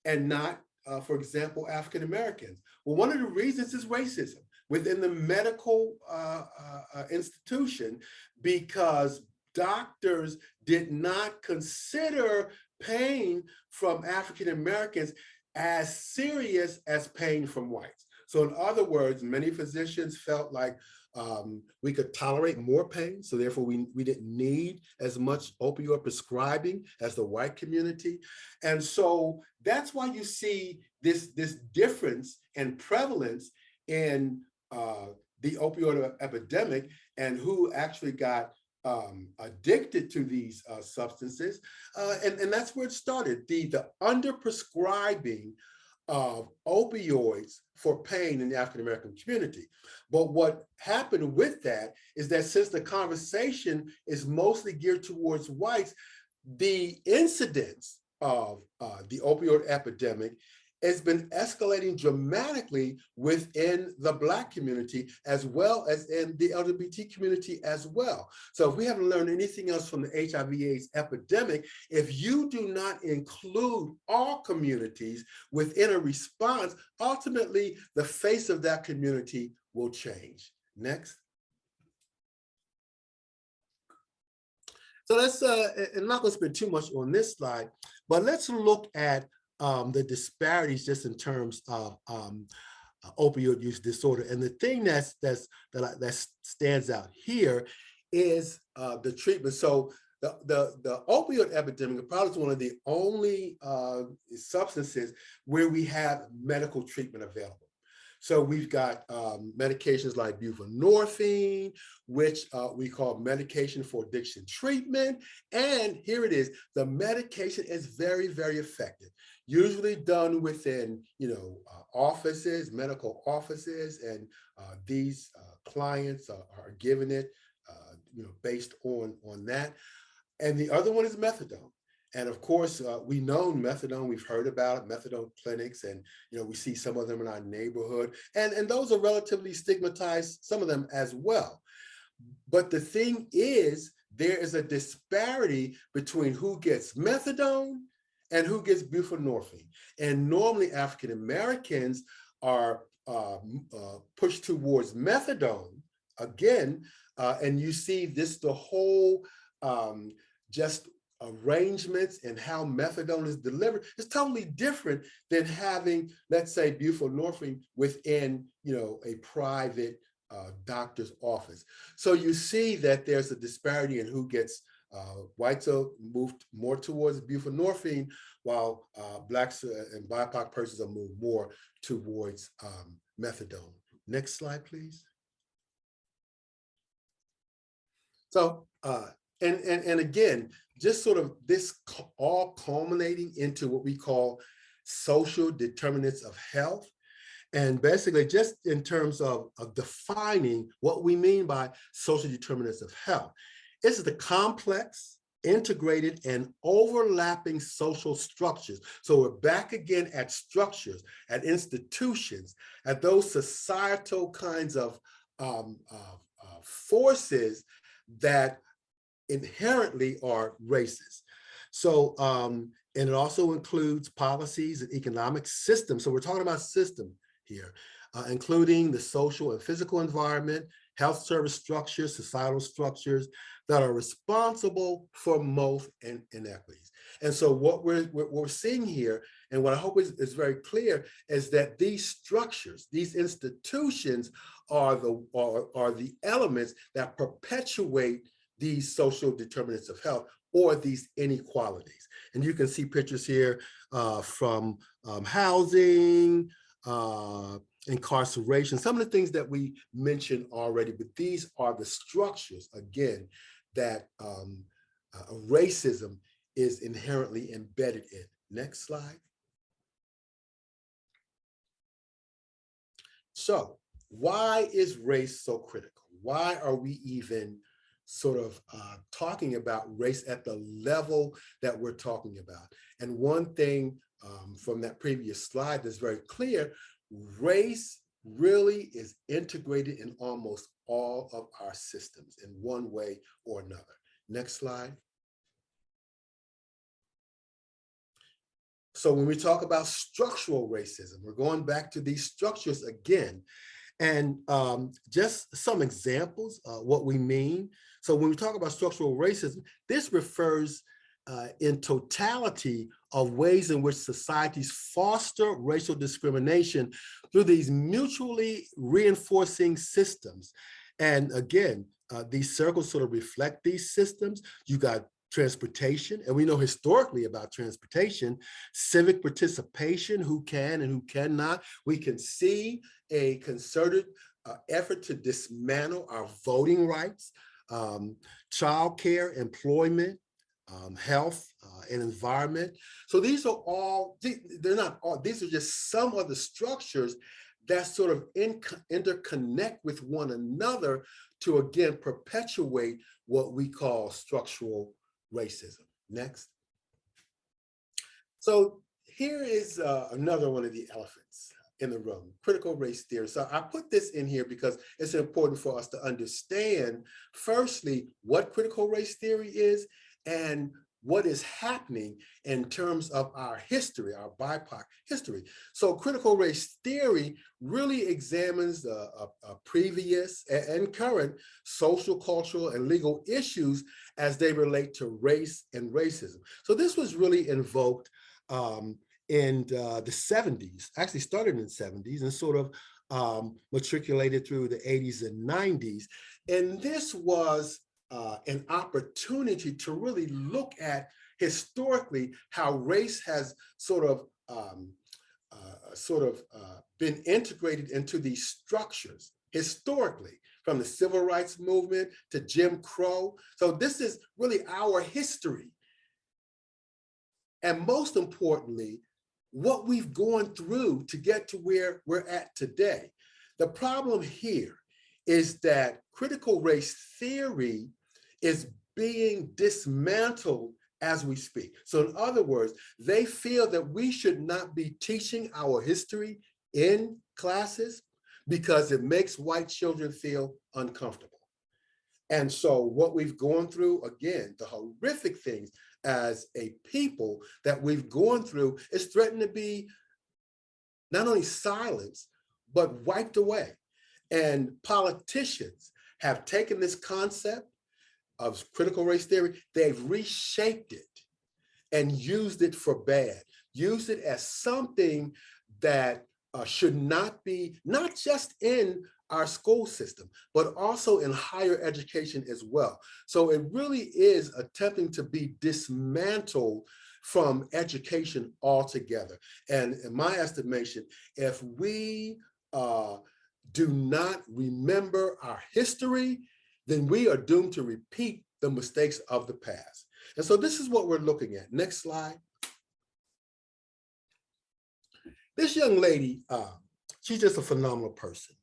and not, for example, African Americans. Well, one of the reasons is racism within the medical institution, because doctors did not consider pain from African Americans as serious as pain from whites. So in other words, many physicians felt like we could tolerate more pain, so therefore we didn't need as much opioid prescribing as the white community. And so that's why you see this difference in prevalence in the opioid epidemic and who actually got addicted to these substances. And that's where it started, the underprescribing of opioids for pain in the African-American community. But what happened with that is that since the conversation is mostly geared towards whites, the incidence of the opioid epidemic has been escalating dramatically within the Black community as well as in the LGBT community as well. So if we haven't learned anything else from the HIV/AIDS epidemic, if you do not include all communities within a response, ultimately the face of that community will change. Next. So let's, and I'm not going to spend too much on this slide, but let's look at the disparities just in terms of opioid use disorder. And the thing that stands out here is the treatment. So the opioid epidemic probably is one of the only substances where we have medical treatment available. So we've got medications like buprenorphine, which we call medication for addiction treatment. And here it is, the medication is very, very effective. Usually done within, offices, medical offices, and these clients are given it, based on that. And the other one is methadone. And of course, we know methadone, we've heard about it, methadone clinics, and we see some of them in our neighborhood. And those are relatively stigmatized, some of them as well. But the thing is, there is a disparity between who gets methadone and who gets buprenorphine. And normally African Americans are pushed towards methadone again, and you see this, the whole just arrangements and how methadone is delivered is totally different than having, let's say, buprenorphine within a private doctor's office. So you see that there's a disparity in who gets whites are moved more towards buprenorphine, while Blacks and BIPOC persons are moved more towards methadone. Next slide, please. So, and again, just sort of this all culminating into what we call social determinants of health. And basically, just in terms of defining what we mean by social determinants of health, this is the complex, integrated, and overlapping social structures. So we're back again at structures, at institutions, at those societal kinds of forces that inherently are racist. So, and it also includes policies and economic systems. So we're talking about system here, including the social and physical environment, health service structures, societal structures that are responsible for most inequities. And so what we're seeing here, and what I hope is very clear, is that these structures, these institutions are the elements that perpetuate these social determinants of health or these inequalities. And you can see pictures here from housing, incarceration, some of the things that we mentioned already, but these are the structures, again, that racism is inherently embedded in. Next slide. So why is race so critical? Why are we even sort of talking about race at the level that we're talking about? And one thing from that previous slide that's very clear, race really is integrated in almost all of our systems in one way or another. Next slide. So when we talk about structural racism, we're going back to these structures again. And just some examples of what we mean. So when we talk about structural racism, this refers in totality of ways in which societies foster racial discrimination through these mutually reinforcing systems. And again, these circles sort of reflect these systems. You got transportation, and we know historically about transportation, civic participation, who can and who cannot. We can see a concerted effort to dismantle our voting rights, childcare, employment, health, and environment. So these are all, they're not all, these are just some of the structures that sort of interconnect with one another to, again, perpetuate what we call structural racism. Next. So here is another one of the elephants in the room, critical race theory. So I put this in here because it's important for us to understand, firstly, what critical race theory is and what is happening in terms of our history, our BIPOC history. So critical race theory really examines the previous and current social, cultural, and legal issues as they relate to race and racism. So this was really invoked in the 70s, actually started in the 70s and sort of matriculated through the 80s and 90s. And this was an opportunity to really look at historically how race has sort of been integrated into these structures historically, from the civil rights movement to Jim Crow. So this is really our history. And most importantly, what we've gone through to get to where we're at today. The problem here is that critical race theory is being dismantled as we speak. So in other words, they feel that we should not be teaching our history in classes because it makes white children feel uncomfortable. And so what we've gone through, again, the horrific things as a people that we've gone through is threatened to be not only silenced, but wiped away. And politicians have taken this concept of critical race theory, they've reshaped it and used it for bad, used it as something that should not be, not just in our school system, but also in higher education as well. So it really is attempting to be dismantled from education altogether. And in my estimation, if we do not remember our history, then we are doomed to repeat the mistakes of the past. And so this is what we're looking at. Next slide. This young lady, she's just a phenomenal person.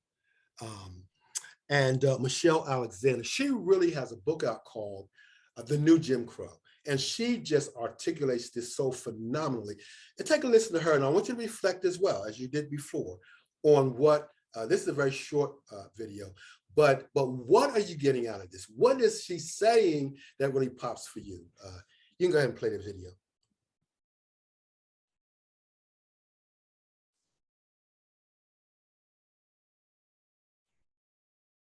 Michelle Alexander, she really has a book out called The New Jim Crow. And she just articulates this so phenomenally. And take a listen to her. And I want you to reflect as well, as you did before, on what, this is a very short video, but what are you getting out of this? What is she saying that really pops for you? You can go ahead and play the video.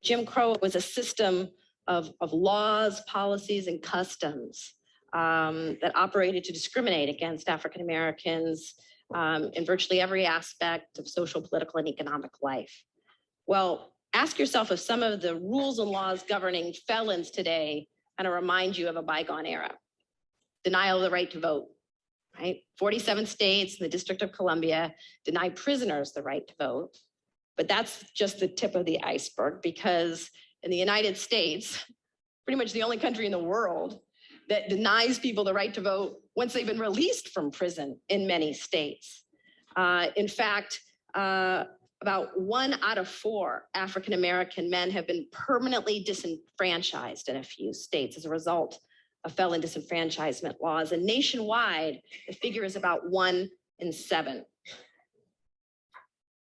Jim Crow was a system of laws, policies, and customs that operated to discriminate against African Americans in virtually every aspect of social, political, and economic life. Well, Ask yourself if some of the rules and laws governing felons today kind of remind you of a bygone era. Denial of the right to vote, right? 47 states and the District of Columbia deny prisoners the right to vote. But that's just the tip of the iceberg, because in the United States, pretty much the only country in the world that denies people the right to vote once they've been released from prison in many states. In fact, about 1 out of 4 African-American men have been permanently disenfranchised in a few states as a result of felon disenfranchisement laws. And nationwide, the figure is about 1 in 7.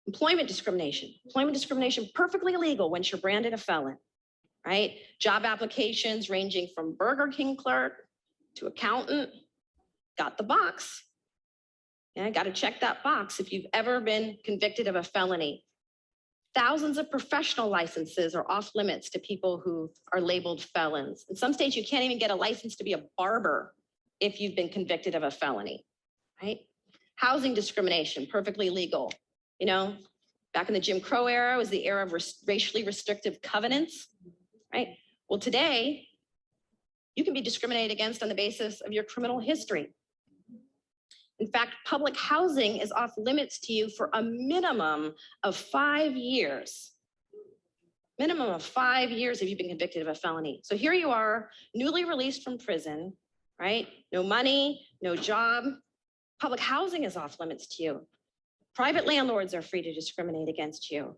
Employment discrimination. Employment discrimination, perfectly legal once you're branded a felon, right? Job applications ranging from Burger King clerk to accountant, got the box. Yeah, got to check that box if you've ever been convicted of a felony. Thousands of professional licenses are off limits to people who are labeled felons. In some states, you can't even get a license to be a barber if you've been convicted of a felony, right? Housing discrimination, perfectly legal. You know, back in the Jim Crow era was the era of racially restrictive covenants, right? Well, today, you can be discriminated against on the basis of your criminal history. In fact, public housing is off limits to you for a minimum of 5 years. Minimum of 5 years if you've been convicted of a felony. So here you are, newly released from prison, right? No money, no job. Public housing is off limits to you. Private landlords are free to discriminate against you.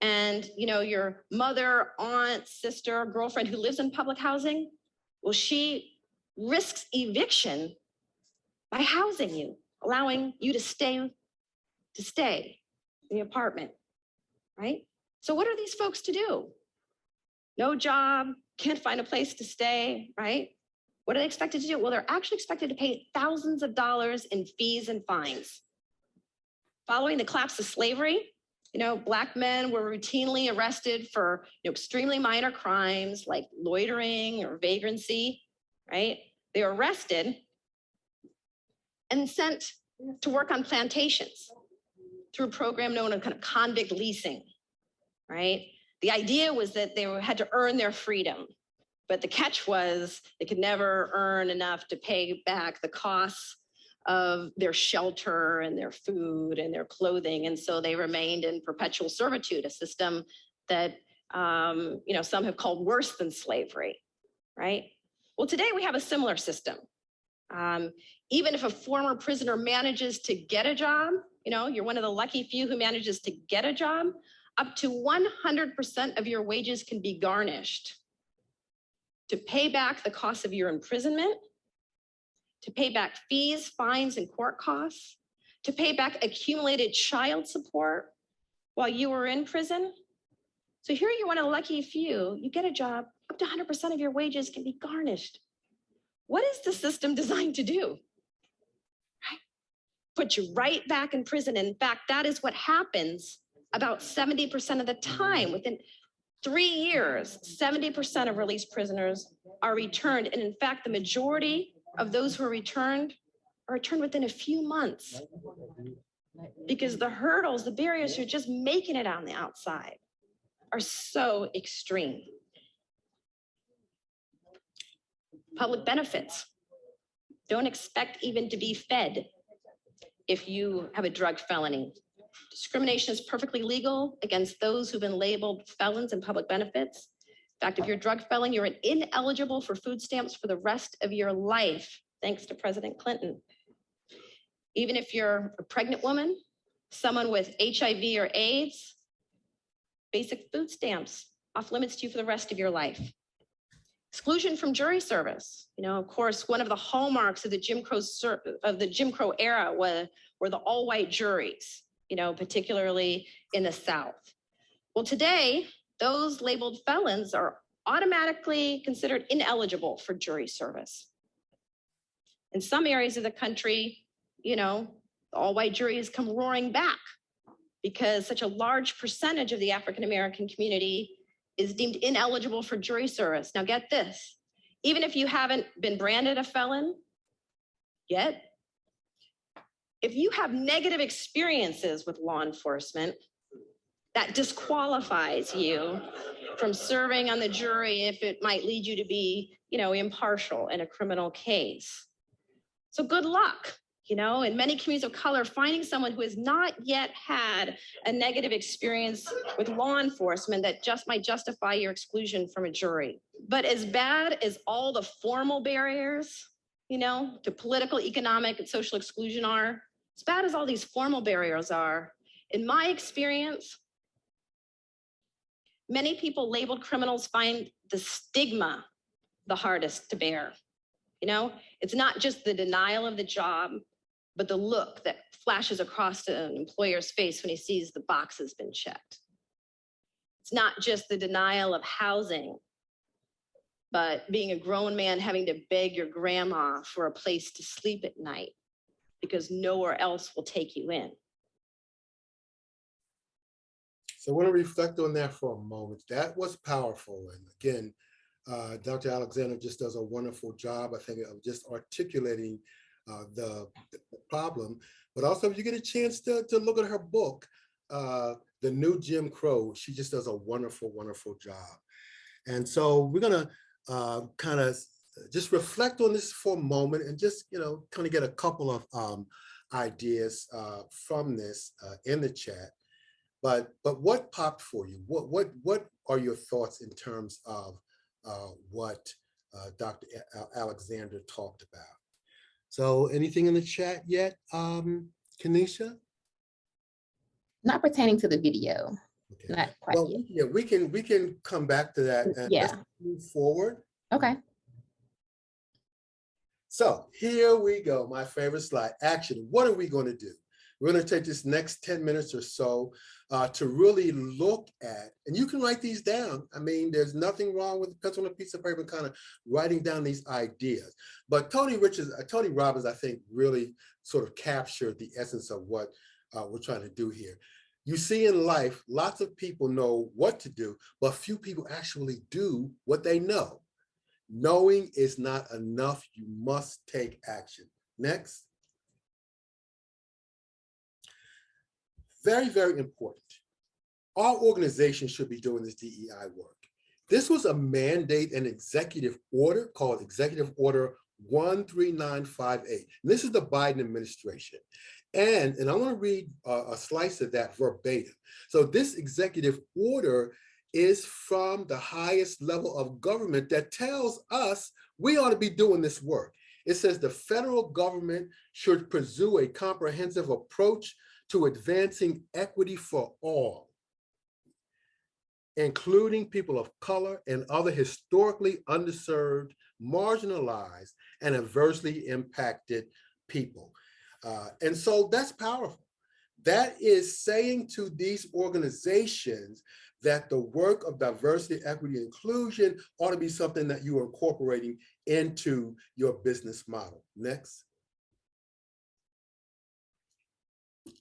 And you know, your mother, aunt, sister, girlfriend who lives in public housing, well, she risks eviction by housing you, allowing you to stay in the apartment, right? So what are these folks to do? No job, can't find a place to stay, right? What are they expected to do? Well, they're actually expected to pay thousands of dollars in fees and fines. Following the collapse of slavery, you know, Black men were routinely arrested for extremely minor crimes like loitering or vagrancy, right? They were arrested and sent to work on plantations through a program known as kind of convict leasing, right? The idea was that they had to earn their freedom, but the catch was they could never earn enough to pay back the costs of their shelter and their food and their clothing. And so they remained in perpetual servitude, a system that some have called worse than slavery, right? Well, today we have a similar system. Even if a former prisoner manages to get a job, you're one of the lucky few who manages to get a job, up to 100% of your wages can be garnished to pay back the cost of your imprisonment, to pay back fees, fines, and court costs, to pay back accumulated child support while you were in prison. So here you're one of the lucky few, you get a job, up to 100% of your wages can be garnished. What is the system designed to do? Right? Put you right back in prison. In fact, that is what happens about 70% of the time. Within 3 years, 70% of released prisoners are returned. And in fact, the majority of those who are returned within a few months, because the hurdles, the barriers to just making it on the outside are so extreme. Public benefits. Don't expect even to be fed if you have a drug felony. Discrimination is perfectly legal against those who've been labeled felons in public benefits. In fact, if you're a drug felon, you're ineligible for food stamps for the rest of your life, thanks to President Clinton. Even if you're a pregnant woman, someone with HIV or AIDS, basic food stamps off limits to you for the rest of your life. Exclusion from jury service. Of course, one of the hallmarks of the Jim Crow era were the all-white juries, particularly in the South. Well, today, those labeled felons are automatically considered ineligible for jury service. In some areas of the country, the all-white juries come roaring back because such a large percentage of the African-American community is deemed ineligible for jury service. Now get this, even if you haven't been branded a felon yet, if you have negative experiences with law enforcement, That disqualifies you from serving on the jury if it might lead you to be, impartial in a criminal case. So good luck. In many communities of color, finding someone who has not yet had a negative experience with law enforcement that just might justify your exclusion from a jury. But as bad as all the formal barriers, to political, economic, and social exclusion are, as bad as all these formal barriers are, in my experience, many people labeled criminals find the stigma the hardest to bear. It's not just the denial of the job, but the look that flashes across an employer's face when he sees the box has been checked. It's not just the denial of housing, but being a grown man having to beg your grandma for a place to sleep at night because nowhere else will take you in. So I want to reflect on that for a moment. That was powerful. And again, Dr. Alexander just does a wonderful job, I think, of just articulating the problem. But also, if you get a chance to look at her book, The New Jim Crow, she just does a wonderful, wonderful job. And so we're going to kind of just reflect on this for a moment and just, kind of get a couple of ideas from this in the chat. But what popped for you? What are your thoughts in terms of what Dr. Alexander talked about? So anything in the chat yet, Kanisha? Not pertaining to the video. Okay. Not quite Well, yet. yeah, we can come back to that and Yeah. let's move forward. Okay. So here we go, my favorite slide, action. What are we going to do? We're going to take this next 10 minutes or so to really look at, and you can write these down. I mean, there's nothing wrong with a pencil on a piece of paper kind of writing down these ideas. But Tony Robbins, I think, really sort of captured the essence of what we're trying to do here. You see in life, lots of people know what to do, but few people actually do what they know. Knowing is not enough. You must take action. Next. Very, very important. Our organization should be doing this DEI work. This was a mandate and executive order called Executive Order 13958. And this is the Biden administration. And I want to read a slice of that verbatim. So this executive order is from the highest level of government that tells us we ought to be doing this work. It says the federal government should pursue a comprehensive approach to advancing equity for all, including people of color and other historically underserved, marginalized, and adversely impacted people. And so that's powerful. That is saying to these organizations that the work of diversity, equity, and inclusion ought to be something that you are incorporating into your business model. Next.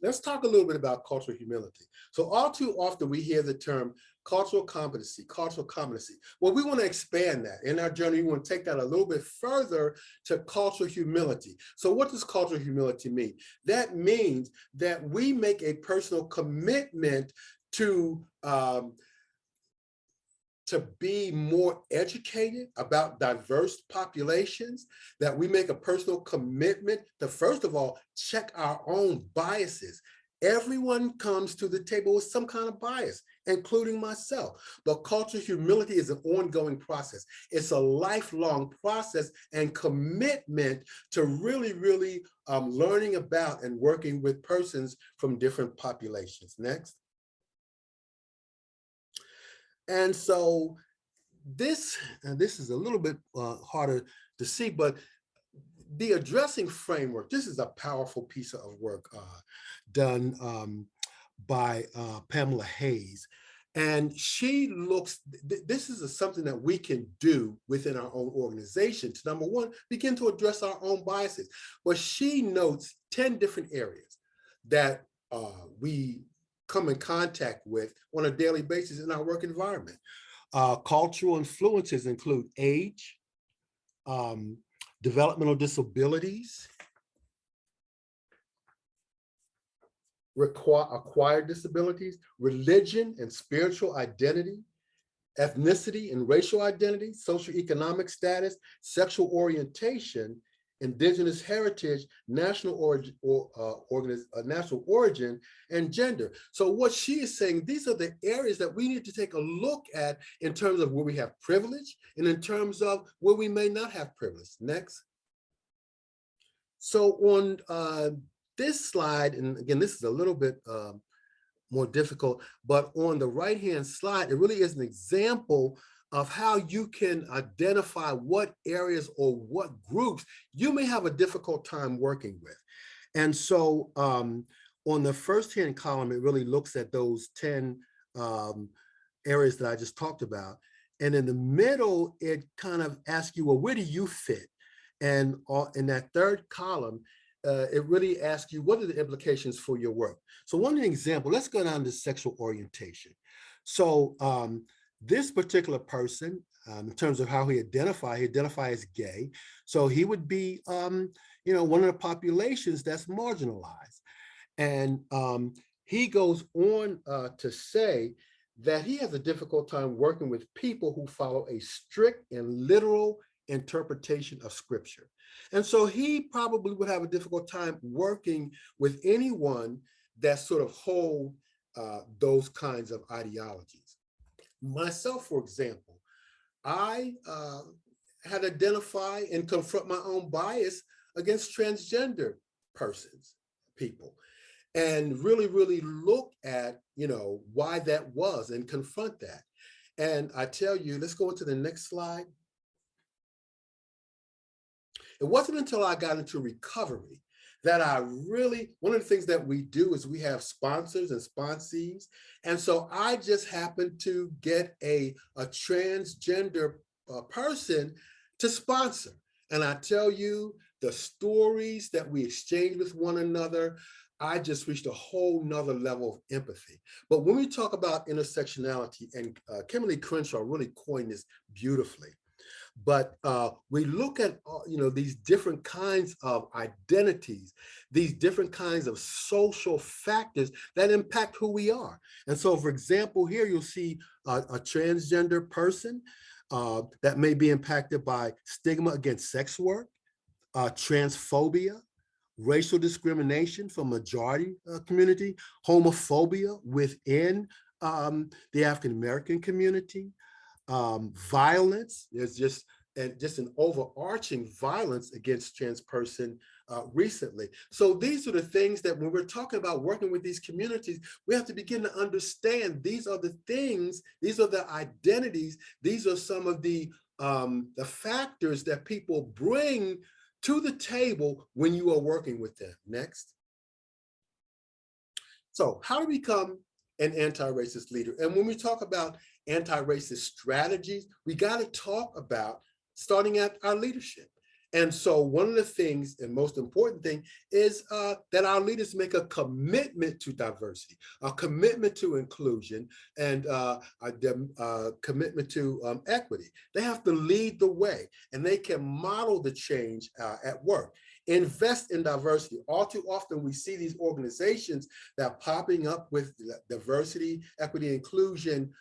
Let's talk a little bit about cultural humility. So all too often we hear the term cultural competency. Well, we want to expand that. In our journey, we want to take that a little bit further to cultural humility. So what does cultural humility mean? That means that we make a personal commitment to be more educated about diverse populations, that we make a personal commitment to, first of all, check our own biases. Everyone comes to the table with some kind of bias, including myself. But cultural humility is an ongoing process. It's a lifelong process and commitment to really, really learning about and working with persons from different populations. Next. And so this is a little bit harder to see, but the addressing framework, this is a powerful piece of work done by Pamela Hayes. And she looks, this is something that we can do within our own organization to, number one, begin to address our own biases. But she notes 10 different areas that we come in contact with on a daily basis in our work environment. Cultural influences include age, developmental disabilities, acquired disabilities, religion and spiritual identity, ethnicity and racial identity, socioeconomic status, sexual orientation, indigenous heritage, national origin, and gender. So what she is saying, these are the areas that we need to take a look at in terms of where we have privilege and in terms of where we may not have privilege. Next. So on this slide, and again, this is a little bit more difficult, but on the right-hand slide, it really is an example of how you can identify what areas or what groups you may have a difficult time working with. And so on the first-hand column, it really looks at those 10 areas that I just talked about. And in the middle, it kind of asks you, well, where do you fit? And in that third column, it really asks you, what are the implications for your work? So one example, let's go down to sexual orientation. So this particular person, in terms of how he identifies as gay. So he would be, one of the populations that's marginalized. And he goes on to say that he has a difficult time working with people who follow a strict and literal interpretation of scripture. And so he probably would have a difficult time working with anyone that sort of hold those kinds of ideologies. Myself, for example, I had identified and confront my own bias against transgender people, and really look at, why that was and confront that. And I tell you, let's go into the next slide. It wasn't until I got into recovery that one of the things that we do is we have sponsors and sponsees. And so I just happened to get a transgender person to sponsor. And I tell you, the stories that we exchange with one another, I just reached a whole nother level of empathy. But when we talk about intersectionality, and Kimberly Crenshaw really coined this beautifully, but we look at these different kinds of identities, these different kinds of social factors that impact who we are. And so, for example, here you'll see a transgender person that may be impacted by stigma against sex work, transphobia, racial discrimination from majority community, homophobia within the African-American community, violence. There's just an overarching violence against trans person recently. So these are the things that when we're talking about working with these communities, we have to begin to understand these are the things, these are the identities, these are some of the factors that people bring to the table when you are working with them. Next. So how to become an anti-racist leader? And when we talk about anti-racist strategies, we got to talk about starting at our leadership. And so one of the things, and most important thing, is that our leaders make a commitment to diversity, a commitment to inclusion, and a commitment to equity. They have to lead the way, and they can model the change at work. Invest in diversity. All too often we see these organizations that are popping up with diversity, equity, inclusion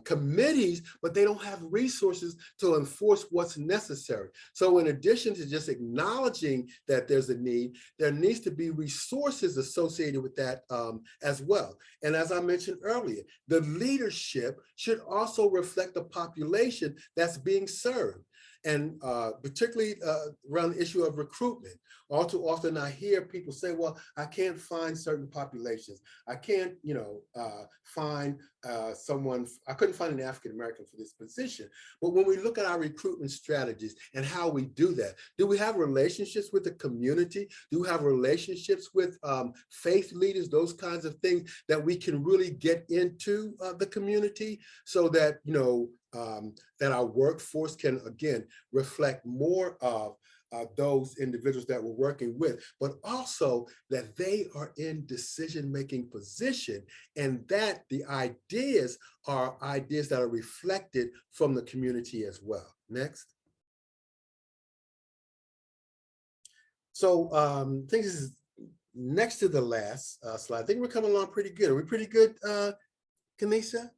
committees, but they don't have resources to enforce what's necessary. So in addition to just acknowledging that there's a need, there needs to be resources associated with that as well. And as I mentioned earlier, the leadership should also reflect the population that's being served. And particularly around the issue of recruitment. All too often I hear people say, well, I can't find certain populations. I can't, find someone, I couldn't find an African-American for this position. But when we look at our recruitment strategies and how we do that, do we have relationships with the community? Do we have relationships with faith leaders, those kinds of things that we can really get into the community so that, that our workforce can, again, reflect more of those individuals that we're working with, but also that they are in decision-making position and that the ideas are ideas that are reflected from the community as well. Next. So I think this is next to the last slide, I think we're coming along pretty good. Are we pretty good, Kanisha?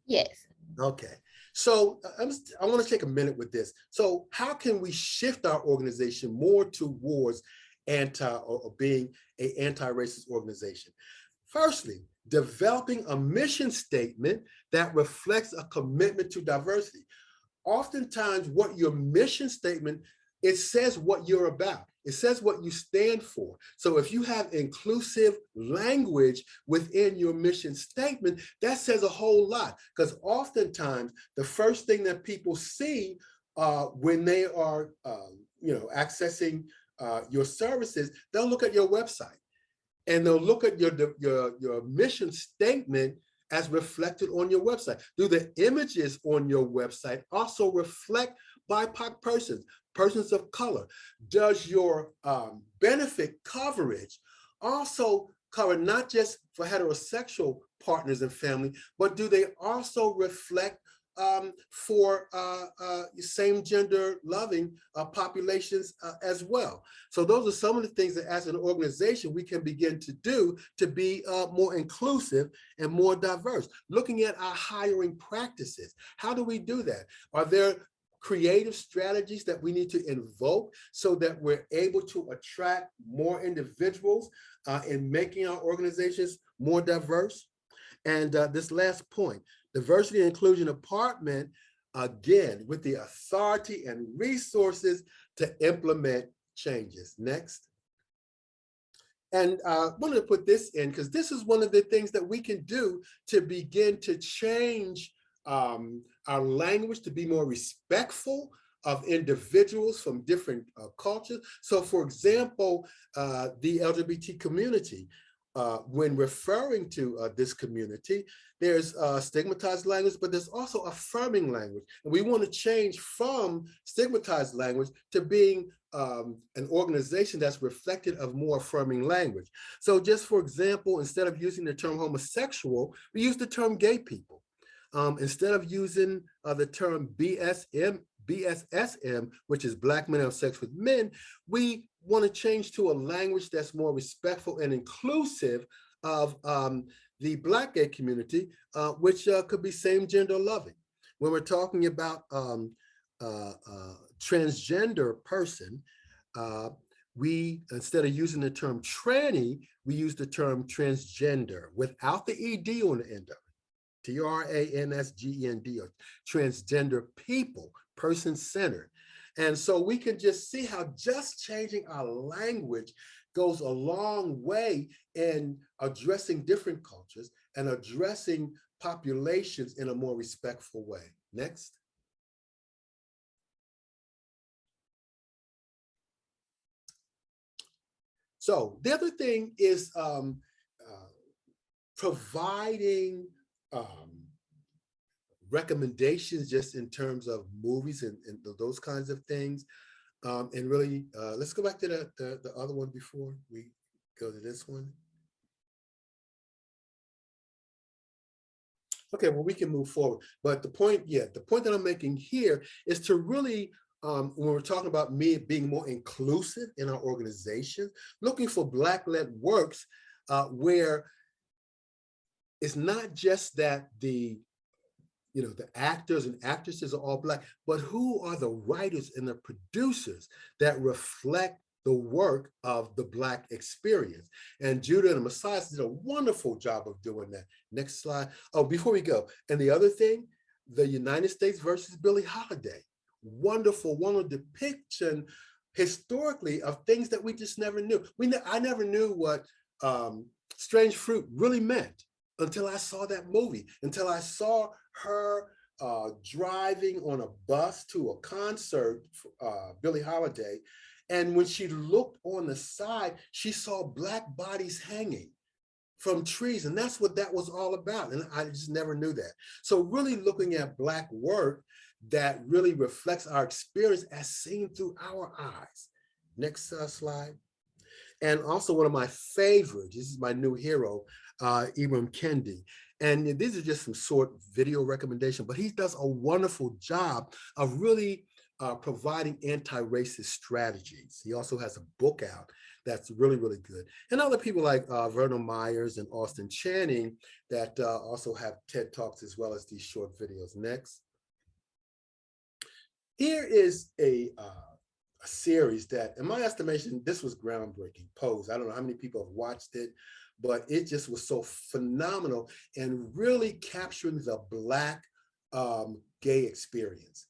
Yes. Okay. So I want to take a minute with this. So how can we shift our organization more towards being an anti-racist organization? Firstly, developing a mission statement that reflects a commitment to diversity. Oftentimes what your mission statement, it says what you're about. It says what you stand for. So if you have inclusive language within your mission statement, that says a whole lot, because oftentimes the first thing that people see when they are accessing your services, they'll look at your website and they'll look at your mission statement as reflected on your website. Do the images on your website also reflect BIPOC persons of color? Does your benefit coverage also cover not just for heterosexual partners and family, but do they also reflect for same gender loving populations as well? So those are some of the things that as an organization we can begin to do to be more inclusive and more diverse. Looking at our hiring practices, how do we do that? Are there creative strategies that we need to invoke so that we're able to attract more individuals in making our organizations more diverse? And this last point, diversity and inclusion department, again, with the authority and resources to implement changes. Next. And I wanted to put this in because this is one of the things that we can do to begin to change our language to be more respectful of individuals from different cultures. So for example, the LGBT community, when referring to this community, there's stigmatized language, but there's also affirming language. And we want to change from stigmatized language to being an organization that's reflective of more affirming language. So just for example, instead of using the term homosexual, we use the term gay people. Instead of using the term BSSM, which is Black men have sex with men, we want to change to a language that's more respectful and inclusive of the Black gay community, which could be same gender loving. When we're talking about transgender person, we, instead of using the term tranny, we use the term transgender without the ED on the end of it. TRANSGEND, or transgender people, person-centered. And so we can just see how just changing our language goes a long way in addressing different cultures and addressing populations in a more respectful way. Next. So the other thing is providing recommendations just in terms of movies and those kinds of things. And really, let's go back to the other one before we go to this one. Okay, well, we can move forward. But the point that I'm making here is to really, when we're talking about being more inclusive in our organization, looking for Black-led works where it's not just that the actors and actresses are all Black, but who are the writers and the producers that reflect the work of the Black experience. And Judah and the Messiah did a wonderful job of doing that. Next slide. Oh, before we go, and the other thing, the United States versus Billie Holiday. Wonderful depiction historically of things that we just never knew. I never knew what strange fruit really meant until I saw that movie, until I saw her driving on a bus to a concert, Billie Holiday. And when she looked on the side, she saw Black bodies hanging from trees. And that's what that was all about. And I just never knew that. So really looking at Black work that really reflects our experience as seen through our eyes. Next slide. And also one of my favorites, this is my new hero, Ibram Kendi. And these are just some short video recommendations, but he does a wonderful job of really providing anti-racist strategies. He also has a book out that's really, really good. And other people like Vernon Myers and Austin Channing that also have TED Talks as well as these short videos. Next. Here is a series that, in my estimation, this was groundbreaking. Pose. I don't know how many people have watched it, but it just was so phenomenal and really capturing the Black gay experience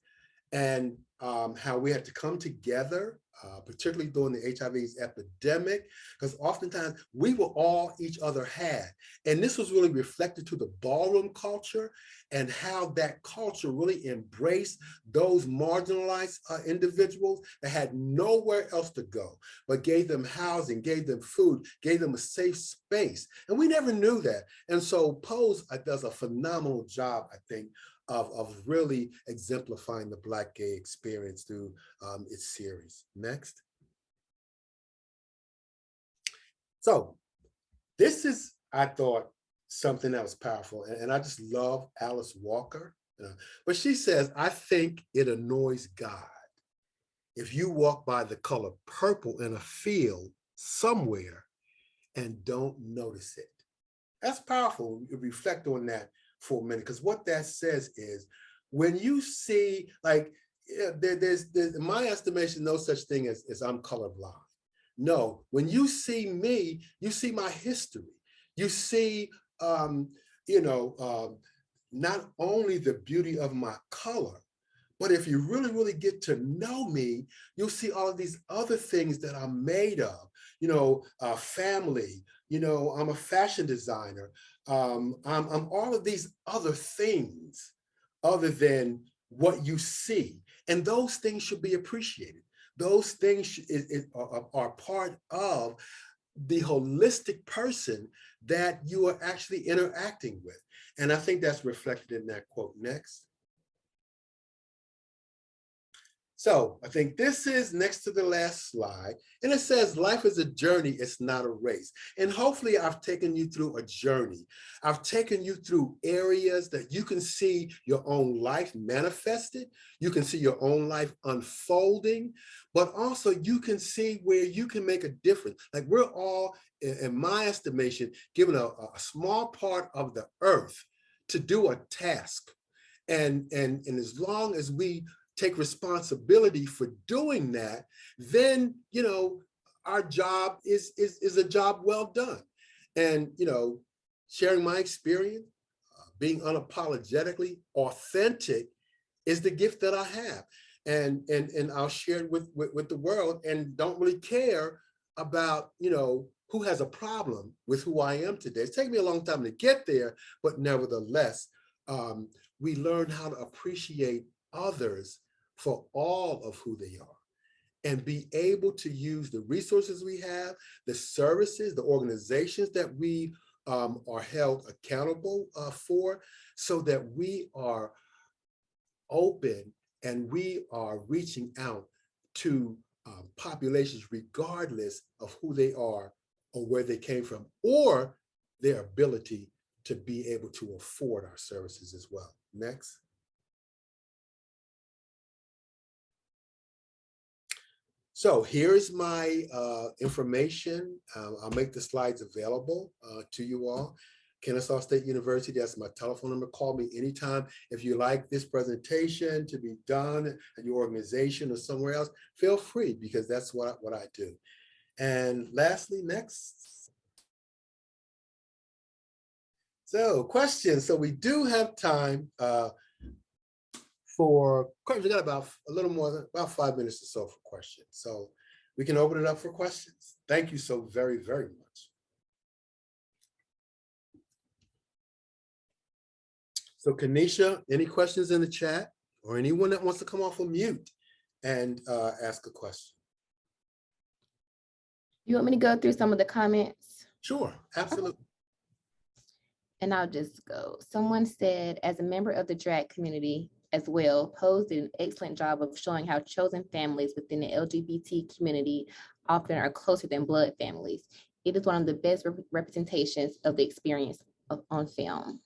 and how we had to come together, particularly during the HIV/AIDS epidemic, because oftentimes we were all each other had. And this was really reflected to the ballroom culture and how that culture really embraced those marginalized individuals that had nowhere else to go, but gave them housing, gave them food, gave them a safe space. And we never knew that. And so Pose does a phenomenal job, I think, of really exemplifying the Black gay experience through its series. Next. So this is, I thought, something that was powerful. And I just love Alice Walker. But she says, I think it annoys God if you walk by the color purple in a field somewhere and don't notice it. That's powerful. You reflect on that for a minute, because what that says is when you see, like, there's in my estimation, no such thing as I'm colorblind. No, when you see me, you see my history. You see, not only the beauty of my color, but if you really, really get to know me, you'll see all of these other things that I'm made of, family, I'm a fashion designer. I'm all of these other things other than what you see. And those things should be appreciated. Those things are part of the holistic person that you are actually interacting with. And I think that's reflected in that quote. Next. So I think this is next to the last slide. And it says, life is a journey, it's not a race. And hopefully I've taken you through a journey. I've taken you through areas that you can see your own life manifested. You can see your own life unfolding, but also you can see where you can make a difference. Like we're all, in my estimation, given a small part of the earth to do a task. And as long as we take responsibility for doing that, then our job is a job well done. And sharing my experience, being unapologetically authentic is the gift that I have. And I'll share it with the world and don't really care about who has a problem with who I am today. It's taken me a long time to get there, but nevertheless, we learn how to appreciate others for all of who they are and be able to use the resources we have, the services, the organizations that we are held accountable for, so that we are open and we are reaching out to populations regardless of who they are or where they came from or their ability to be able to afford our services as well. Next. So here's my information. I'll make the slides available to you all. Kennesaw State University, that's my telephone number. Call me anytime. If you like this presentation to be done at your organization or somewhere else, feel free, because that's what I do. And lastly, next. So questions. So we do have time for questions. We got about a little more than about 5 minutes or so for questions. So we can open it up for questions. Thank you so very, very much. So Kanisha, any questions in the chat or anyone that wants to come off of mute and ask a question? You want me to go through some of the comments? Sure, absolutely. And I'll just go. Someone said, as a member of the drag community as well, Pose did an excellent job of showing how chosen families within the LGBT community often are closer than blood families. It is one of the best representations of the experience on film.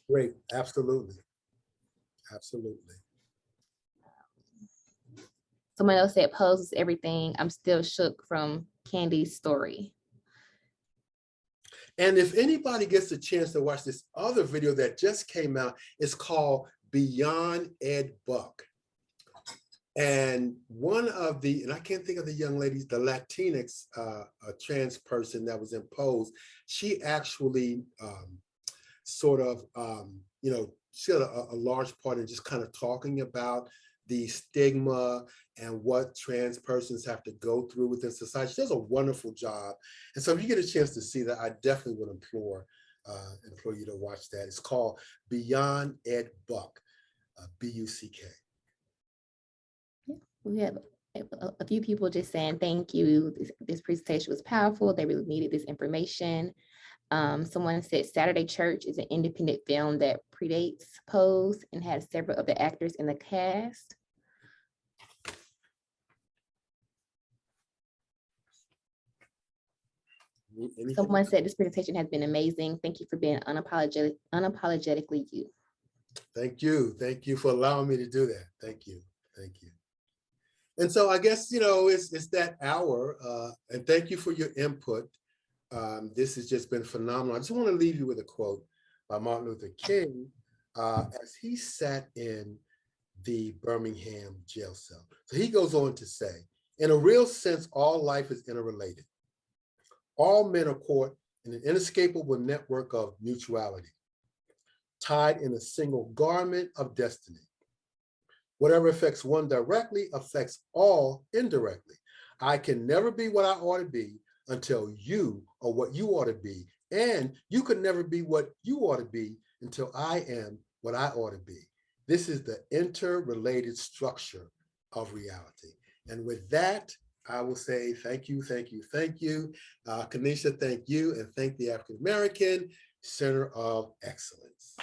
Great, absolutely. Absolutely. Someone else said Pose is everything. I'm still shook from Candy's story. And if anybody gets a chance to watch this other video that just came out, it's called Beyond Ed Buck. And one of the, and I can't think of the young ladies, the Latinx a trans person that was in Pose, she actually she had a large part in just kind of talking about the stigma and what trans persons have to go through within society. She does a wonderful job. And so if you get a chance to see that, I definitely would implore you to watch that. It's called Beyond Ed Buck, B-U-C-K. We have a few people just saying thank you. This presentation was powerful. They really needed this information. Someone said Saturday Church is an independent film that predates Pose and had several of the actors in the cast. Someone said this presentation has been amazing. Thank you for being unapologetically you. Thank you. Thank you for allowing me to do that. Thank you. Thank you. And so I guess, it's that hour, and thank you for your input. This has just been phenomenal. I just want to leave you with a quote by Martin Luther King as he sat in the Birmingham jail cell. So he goes on to say, in a real sense, all life is interrelated. All men are caught in an inescapable network of mutuality, tied in a single garment of destiny. Whatever affects one directly affects all indirectly. I can never be what I ought to be until you are what you ought to be. And you could never be what you ought to be until I am what I ought to be. This is the interrelated structure of reality. And with that, I will say thank you, thank you, thank you. Kanisha, thank you, and thank the African American Center of Excellence.